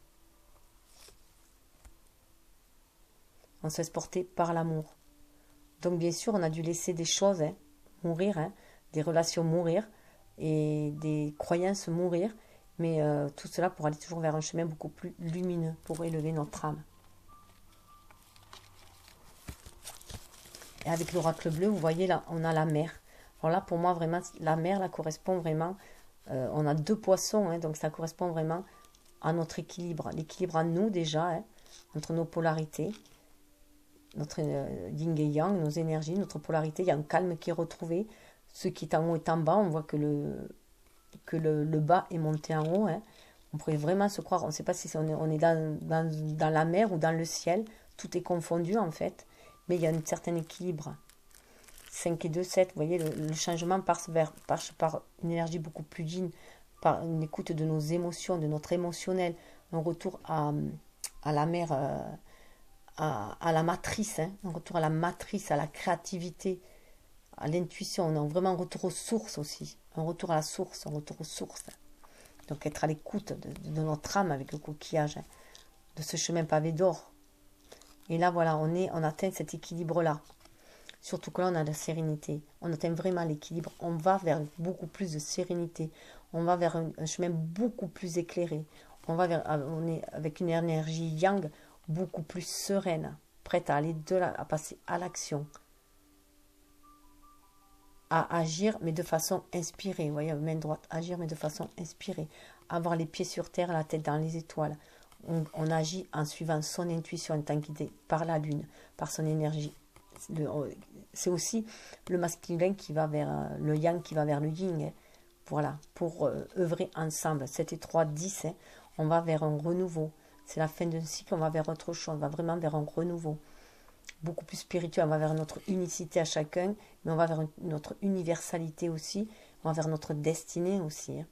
On se laisse porter par l'amour. Donc, bien sûr, on a dû laisser des choses hein, mourir, hein, des relations mourir et des croyances mourir. Mais tout cela pour aller toujours vers un chemin beaucoup plus lumineux, pour élever notre âme. Et avec l'oracle bleu, vous voyez là, on a la mer. Alors là, pour moi, vraiment, la mer, là, correspond vraiment... on a 2 poissons, hein, donc ça correspond vraiment à notre équilibre. L'équilibre en nous, déjà, hein, entre nos polarités, notre yin et yang, nos énergies, notre polarité. Il y a un calme qui est retrouvé. Ce qui est en haut est en bas. On voit que le bas est monté en haut. Hein. On pourrait vraiment se croire, on ne sait pas si on est dans la mer ou dans le ciel. Tout est confondu, en fait. Mais il y a un certain équilibre. 5 et 2, 7, vous voyez, le changement passe par une énergie beaucoup plus yin, par une écoute de nos émotions, de notre émotionnel, un retour à la mer, à la matrice, hein, un retour à la matrice, à la créativité, à l'intuition. On a vraiment un retour aux sources aussi, un retour à la source, un retour aux sources. Donc être à l'écoute de notre âme avec le coquillage, hein, de ce chemin pavé d'or. Et là, voilà, on atteint cet équilibre-là. Surtout que là, on a la sérénité. On atteint vraiment l'équilibre. On va vers beaucoup plus de sérénité. On va vers un chemin beaucoup plus éclairé. On est avec une énergie yang beaucoup plus sereine, prête à aller à passer à l'action. À agir, mais de façon inspirée. Vous voyez, main droite, agir, mais de façon inspirée. Avoir les pieds sur terre, la tête dans les étoiles. On agit en suivant son intuition, en étant guidé par la lune, par son énergie. C'est aussi le masculin qui va vers le yang, qui va vers le yin. Hein. Voilà, pour œuvrer ensemble. 7 et 3, 10, hein, on va vers un renouveau. C'est la fin d'un cycle, on va vers autre chose, on va vraiment vers un renouveau. Beaucoup plus spirituel, on va vers notre unicité à chacun, mais on va vers notre universalité aussi, on va vers notre destinée aussi. Hein.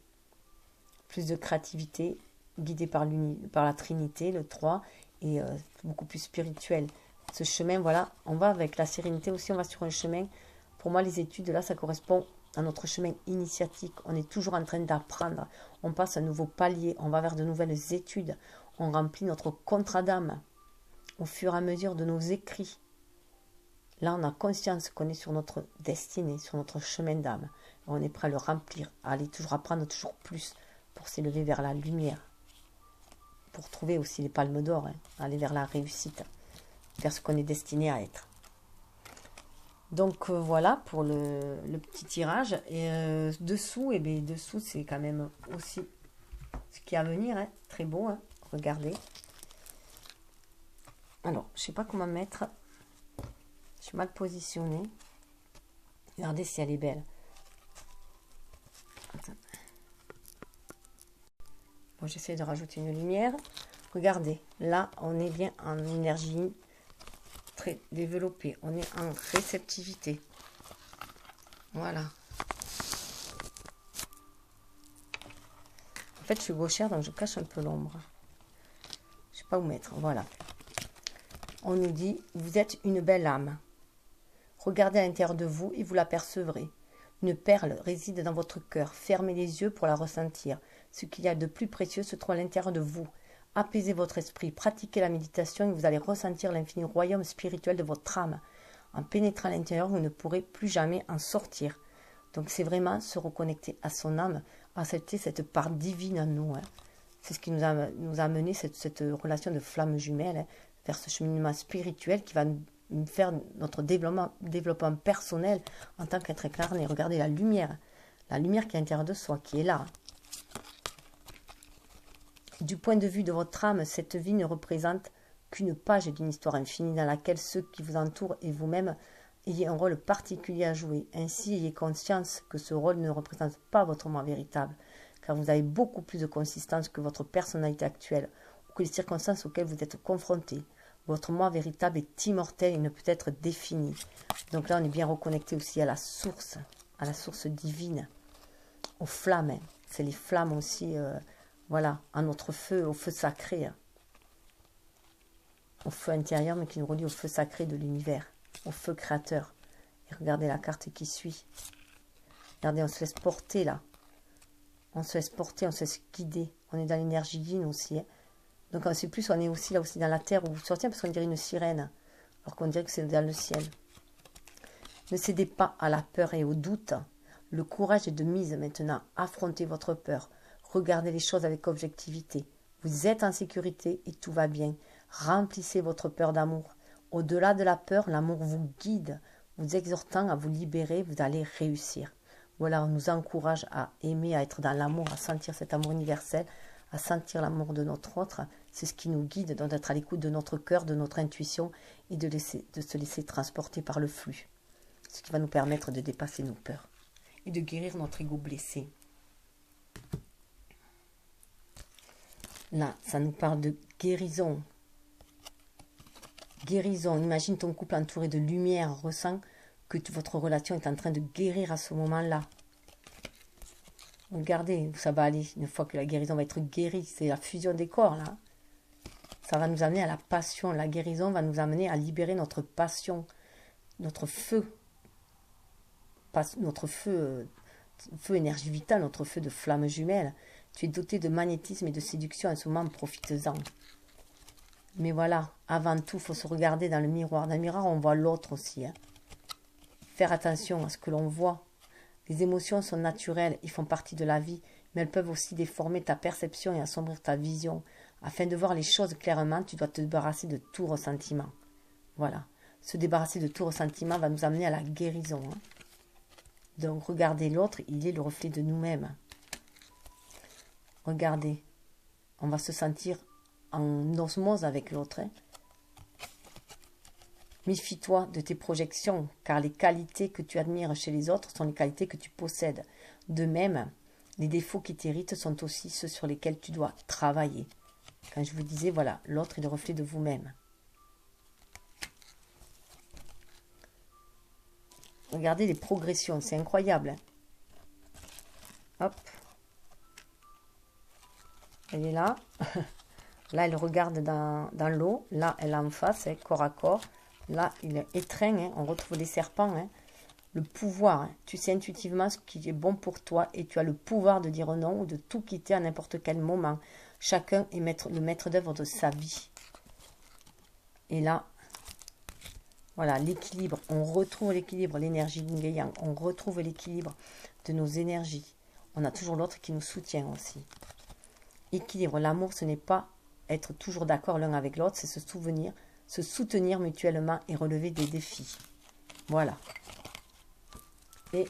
Plus de créativité, guidé par la Trinité, le 3, et beaucoup plus spirituel. Ce chemin, voilà, on va avec la sérénité aussi, on va sur un chemin. Pour moi, les études, là, ça correspond à notre chemin initiatique. On est toujours en train d'apprendre. On passe à un nouveau palier, on va vers de nouvelles études. On remplit notre contrat d'âme au fur et à mesure de nos écrits. Là, on a conscience qu'on est sur notre destinée, sur notre chemin d'âme. On est prêt à le remplir, à aller toujours apprendre toujours plus pour s'élever vers la lumière. Pour trouver aussi les palmes d'or, hein, aller vers la réussite, vers ce qu'on est destiné à être. Donc voilà pour le petit tirage. Et dessous, dessous c'est quand même aussi ce qui est à venir. Hein, très beau, hein, regardez. Alors, je ne sais pas comment mettre. Je suis mal positionnée. Regardez si elle est belle. Bon, j'essaie de rajouter une lumière. Regardez, là, on est bien en énergie très développée. On est en réceptivité. Voilà. En fait, je suis gauchère, donc je cache un peu l'ombre. Je ne sais pas où mettre. Voilà. On nous dit, vous êtes une belle âme. Regardez à l'intérieur de vous et vous l'apercevrez. Une perle réside dans votre cœur. Fermez les yeux pour la ressentir. Ce qu'il y a de plus précieux se trouve à l'intérieur de vous. Apaisez votre esprit, pratiquez la méditation et vous allez ressentir l'infini royaume spirituel de votre âme. En pénétrant à l'intérieur, vous ne pourrez plus jamais en sortir. Donc c'est vraiment se reconnecter à son âme, accepter cette part divine en nous. Hein. C'est ce qui nous a mené cette relation de flamme jumelle hein, vers ce cheminement spirituel qui va nous faire notre développement personnel en tant qu'être incarné. Regardez la lumière qui est à l'intérieur de soi, qui est là. Du point de vue de votre âme, cette vie ne représente qu'une page d'une histoire infinie dans laquelle ceux qui vous entourent et vous-même ayez un rôle particulier à jouer. Ainsi, ayez conscience que ce rôle ne représente pas votre moi véritable, car vous avez beaucoup plus de consistance que votre personnalité actuelle, ou que les circonstances auxquelles vous êtes confrontés. Votre moi véritable est immortel et ne peut être défini. Donc là, on est bien reconnecté aussi à la source divine, aux flammes. Hein. C'est les flammes aussi, voilà, à notre feu, au feu sacré. Hein. Au feu intérieur, mais qui nous relie au feu sacré de l'univers, au feu créateur. Et regardez la carte qui suit. Regardez, on se laisse porter là. On se laisse porter, on se laisse guider. On est dans l'énergie yin aussi. Hein. Donc on sait plus, on est aussi là aussi dans la terre où vous sortez, parce qu'on dirait une sirène. Alors qu'on dirait que c'est dans le ciel. Ne cédez pas à la peur et au doute. Le courage est de mise maintenant. Affrontez votre peur. Regardez les choses avec objectivité. Vous êtes en sécurité et tout va bien. Remplissez votre peur d'amour. Au-delà de la peur, l'amour vous guide, vous exhortant à vous libérer, vous allez réussir. Voilà, on nous encourage à aimer, à être dans l'amour, à sentir cet amour universel, à sentir l'amour de notre autre. C'est ce qui nous guide, donc d'être à l'écoute de notre cœur, de notre intuition et de se laisser transporter par le flux. Ce qui va nous permettre de dépasser nos peurs et de guérir notre ego blessé. Là, ça nous parle de guérison. Guérison, imagine ton couple entouré de lumière, ressent que votre relation est en train de guérir à ce moment-là. Regardez où ça va aller, une fois que la guérison va être guérie, c'est la fusion des corps là. Ça va nous amener à la passion, la guérison va nous amener à libérer notre passion, notre feu, feu énergie vitale, notre feu de flamme jumelle. Tu es doté de magnétisme et de séduction, en ce moment, profites-en. Mais voilà, avant tout, il faut se regarder dans le miroir. Dans le miroir, on voit l'autre aussi. Hein. Faire attention à ce que l'on voit. Les émotions sont naturelles, ils font partie de la vie, mais elles peuvent aussi déformer ta perception et assombrir ta vision. Afin de voir les choses clairement, tu dois te débarrasser de tout ressentiment. Voilà. Se débarrasser de tout ressentiment va nous amener à la guérison. Hein. Donc, regardez l'autre, il est le reflet de nous-mêmes. Regardez, on va se sentir en osmose avec l'autre. Hein. Méfie-toi de tes projections, car les qualités que tu admires chez les autres sont les qualités que tu possèdes. De même, les défauts qui t'irritent sont aussi ceux sur lesquels tu dois travailler. Quand je vous disais, voilà, l'autre est le reflet de vous-même. Regardez les progressions, c'est incroyable. Hein. Hop. Elle est là. Là, elle regarde dans l'eau. Là, elle est en face, hein, corps à corps. Là, il est étreint. Hein. On retrouve les serpents. Hein. Le pouvoir. Hein. Tu sais intuitivement ce qui est bon pour toi et tu as le pouvoir de dire non ou de tout quitter à n'importe quel moment. Chacun est le maître d'œuvre de sa vie. Et là, voilà, l'équilibre. On retrouve l'équilibre, l'énergie yin-yang. On retrouve l'équilibre de nos énergies. On a toujours l'autre qui nous soutient aussi. Équilibre. L'amour, ce n'est pas être toujours d'accord l'un avec l'autre, c'est se soutenir mutuellement et relever des défis. Voilà. Et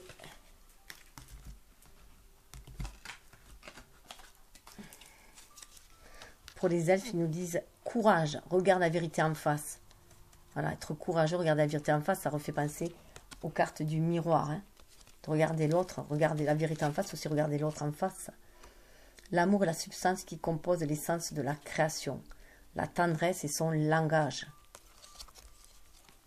pour les elfes, ils nous disent courage, regarde la vérité en face. Voilà, être courageux, regarder la vérité en face, ça refait penser aux cartes du miroir. Hein. De regarder l'autre, regarder la vérité en face, aussi regarder l'autre en face. L'amour est la substance qui compose l'essence de la création. La tendresse est son langage.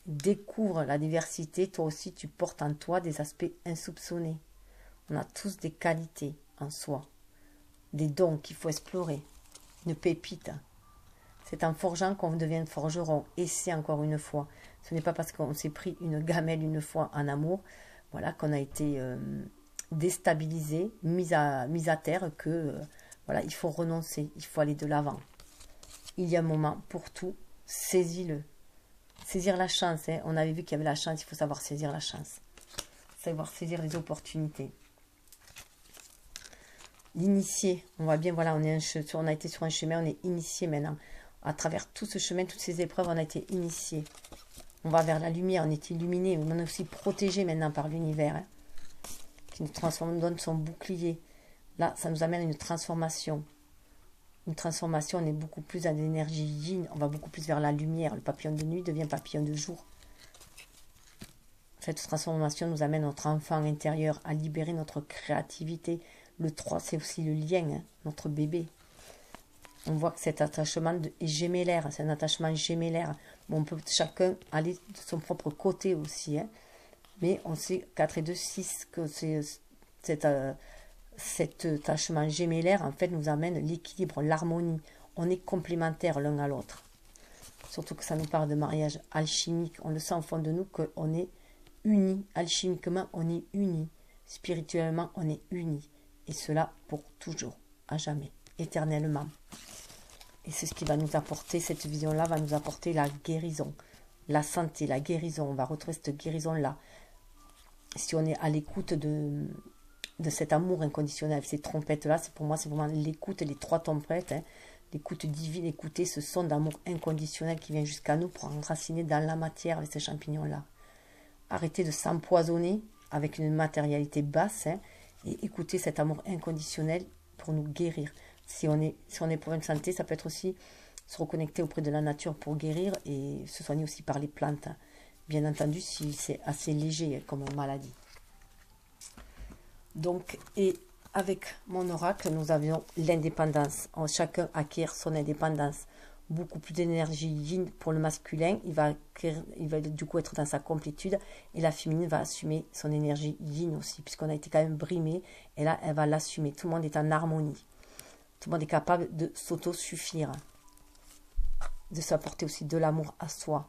Découvre la diversité, toi aussi tu portes en toi des aspects insoupçonnés. On a tous des qualités en soi, des dons qu'il faut explorer, une pépite. C'est en forgeant qu'on devient forgeron. Et c'est encore une fois, ce n'est pas parce qu'on s'est pris une gamelle une fois en amour, voilà, qu'on a été déstabilisé, mis à terre, que voilà, il faut renoncer, il faut aller de l'avant. Il y a un moment pour tout, saisis-le. Saisir la chance, hein. On avait vu qu'il y avait la chance, il faut savoir saisir la chance. Savoir saisir les opportunités. L'initié, on voit bien, voilà, on a été sur un chemin, on est initié maintenant. À travers tout ce chemin, toutes ces épreuves, on a été initié. On va vers la lumière, on est illuminé, on est aussi protégé maintenant par l'univers, hein, qui nous transforme, nous donne son bouclier. Là, ça nous amène à une transformation. Une transformation, on est beaucoup plus dans l'énergie yin, on va beaucoup plus vers la lumière. Le papillon de nuit devient papillon de jour. Cette transformation nous amène notre enfant intérieur à libérer notre créativité. Le 3, c'est aussi le lien, hein, notre bébé. On voit que cet attachement est gémellaire, c'est un attachement gémellaire. Bon, on peut chacun aller de son propre côté aussi, hein. Mais on sait 4 et 2, 6, que cet attachement gémellaire, en fait, nous amène l'équilibre, l'harmonie. On est complémentaires l'un à l'autre. Surtout que ça nous parle de mariage alchimique. On le sent au fond de nous qu'on est unis. Alchimiquement, on est unis. Spirituellement, on est unis. Et cela pour toujours, à jamais, éternellement. Et c'est ce qui va nous apporter, cette vision-là va nous apporter la guérison, la santé, la guérison. On va retrouver cette guérison-là. Si on est à l'écoute de cet amour inconditionnel, ces trompettes-là, pour moi, c'est vraiment l'écoute, les 3 trompettes, hein, l'écoute divine, écouter ce son d'amour inconditionnel qui vient jusqu'à nous pour enraciner dans la matière avec ces champignons-là. Arrêter de s'empoisonner avec une matérialité basse, hein, et écouter cet amour inconditionnel pour nous guérir. Si on est pour une santé, ça peut être aussi se reconnecter auprès de la nature pour guérir et se soigner aussi par les plantes. Bien entendu, si c'est assez léger comme maladie. Donc, et avec mon oracle, nous avions l'indépendance. Chacun acquiert son indépendance. Beaucoup plus d'énergie yin pour le masculin. Il va du coup être dans sa complétude. Et la féminine va assumer son énergie yin aussi, puisqu'on a été quand même brimé. Et là, elle va l'assumer. Tout le monde est en harmonie. Tout le monde est capable de s'auto-suffire. De s'apporter aussi de l'amour à soi.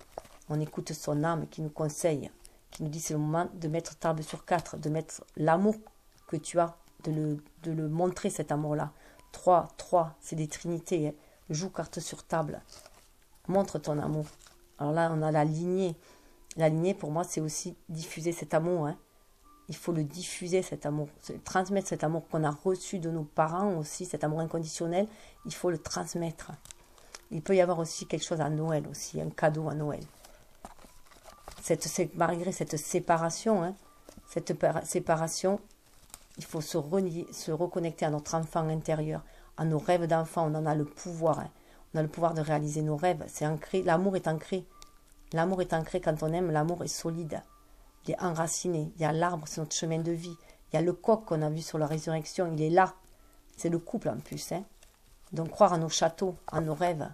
On écoute son âme qui nous conseille, qui nous dit c'est le moment de mettre table sur 4, de mettre l'amour que tu as, de le montrer cet amour-là. 3, c'est des trinités. Hein. Joue carte sur table. Montre ton amour. Alors là, on a la lignée. La lignée, pour moi, c'est aussi diffuser cet amour. Hein. Il faut le diffuser, cet amour. Transmettre cet amour qu'on a reçu de nos parents aussi, cet amour inconditionnel. Il faut le transmettre. Il peut y avoir aussi quelque chose à Noël aussi, un cadeau à Noël. Malgré cette séparation, hein, séparation, il faut se reconnecter à notre enfant intérieur, à nos rêves d'enfant. On en a le pouvoir. Hein. On a le pouvoir de réaliser nos rêves. C'est ancré. L'amour est ancré. L'amour est ancré quand on aime. L'amour est solide. Il est enraciné. Il y a l'arbre, c'est notre chemin de vie. Il y a le coq qu'on a vu sur la résurrection. Il est là. C'est le couple en plus. Hein. Donc croire à nos châteaux, à nos rêves.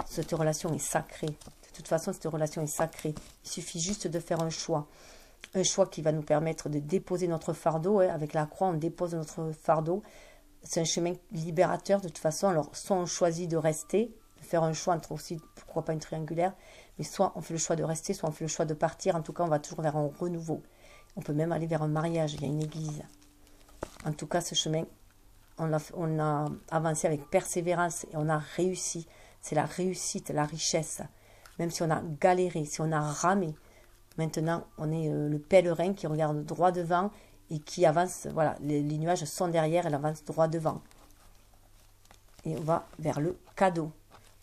Cette relation est sacrée. De toute façon, cette relation est sacrée. Il suffit juste de faire un choix. Un choix qui va nous permettre de déposer notre fardeau. Hein. Avec la croix, on dépose notre fardeau. C'est un chemin libérateur de toute façon. Alors, soit on choisit de rester, de faire un choix entre aussi, pourquoi pas une triangulaire, mais soit on fait le choix de rester, soit on fait le choix de partir. En tout cas, on va toujours vers un renouveau. On peut même aller vers un mariage. Il y a une église. En tout cas, ce chemin, on a avancé avec persévérance et on a réussi. C'est la réussite, la richesse. Même si on a galéré, si on a ramé. Maintenant, on est le pèlerin qui regarde droit devant et qui avance. Voilà, les nuages sont derrière, elle avance droit devant. Et on va vers le cadeau.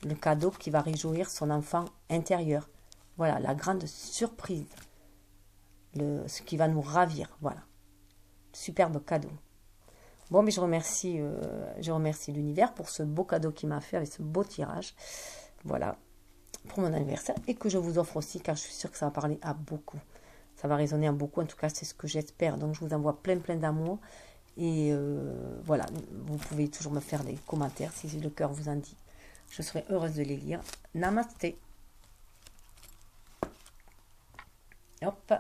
Le cadeau qui va réjouir son enfant intérieur. Voilà, la grande surprise. Ce qui va nous ravir. Voilà. Superbe cadeau. Bon, mais je remercie l'univers pour ce beau cadeau qu'il m'a fait avec ce beau tirage. Voilà. Pour mon anniversaire. Et que je vous offre aussi, car je suis sûre que ça va parler à beaucoup. Ça va résonner à beaucoup. En tout cas, c'est ce que j'espère. Donc, je vous envoie plein d'amour. Et voilà. Vous pouvez toujours me faire des commentaires si le cœur vous en dit. Je serai heureuse de les lire. Namasté. Hop.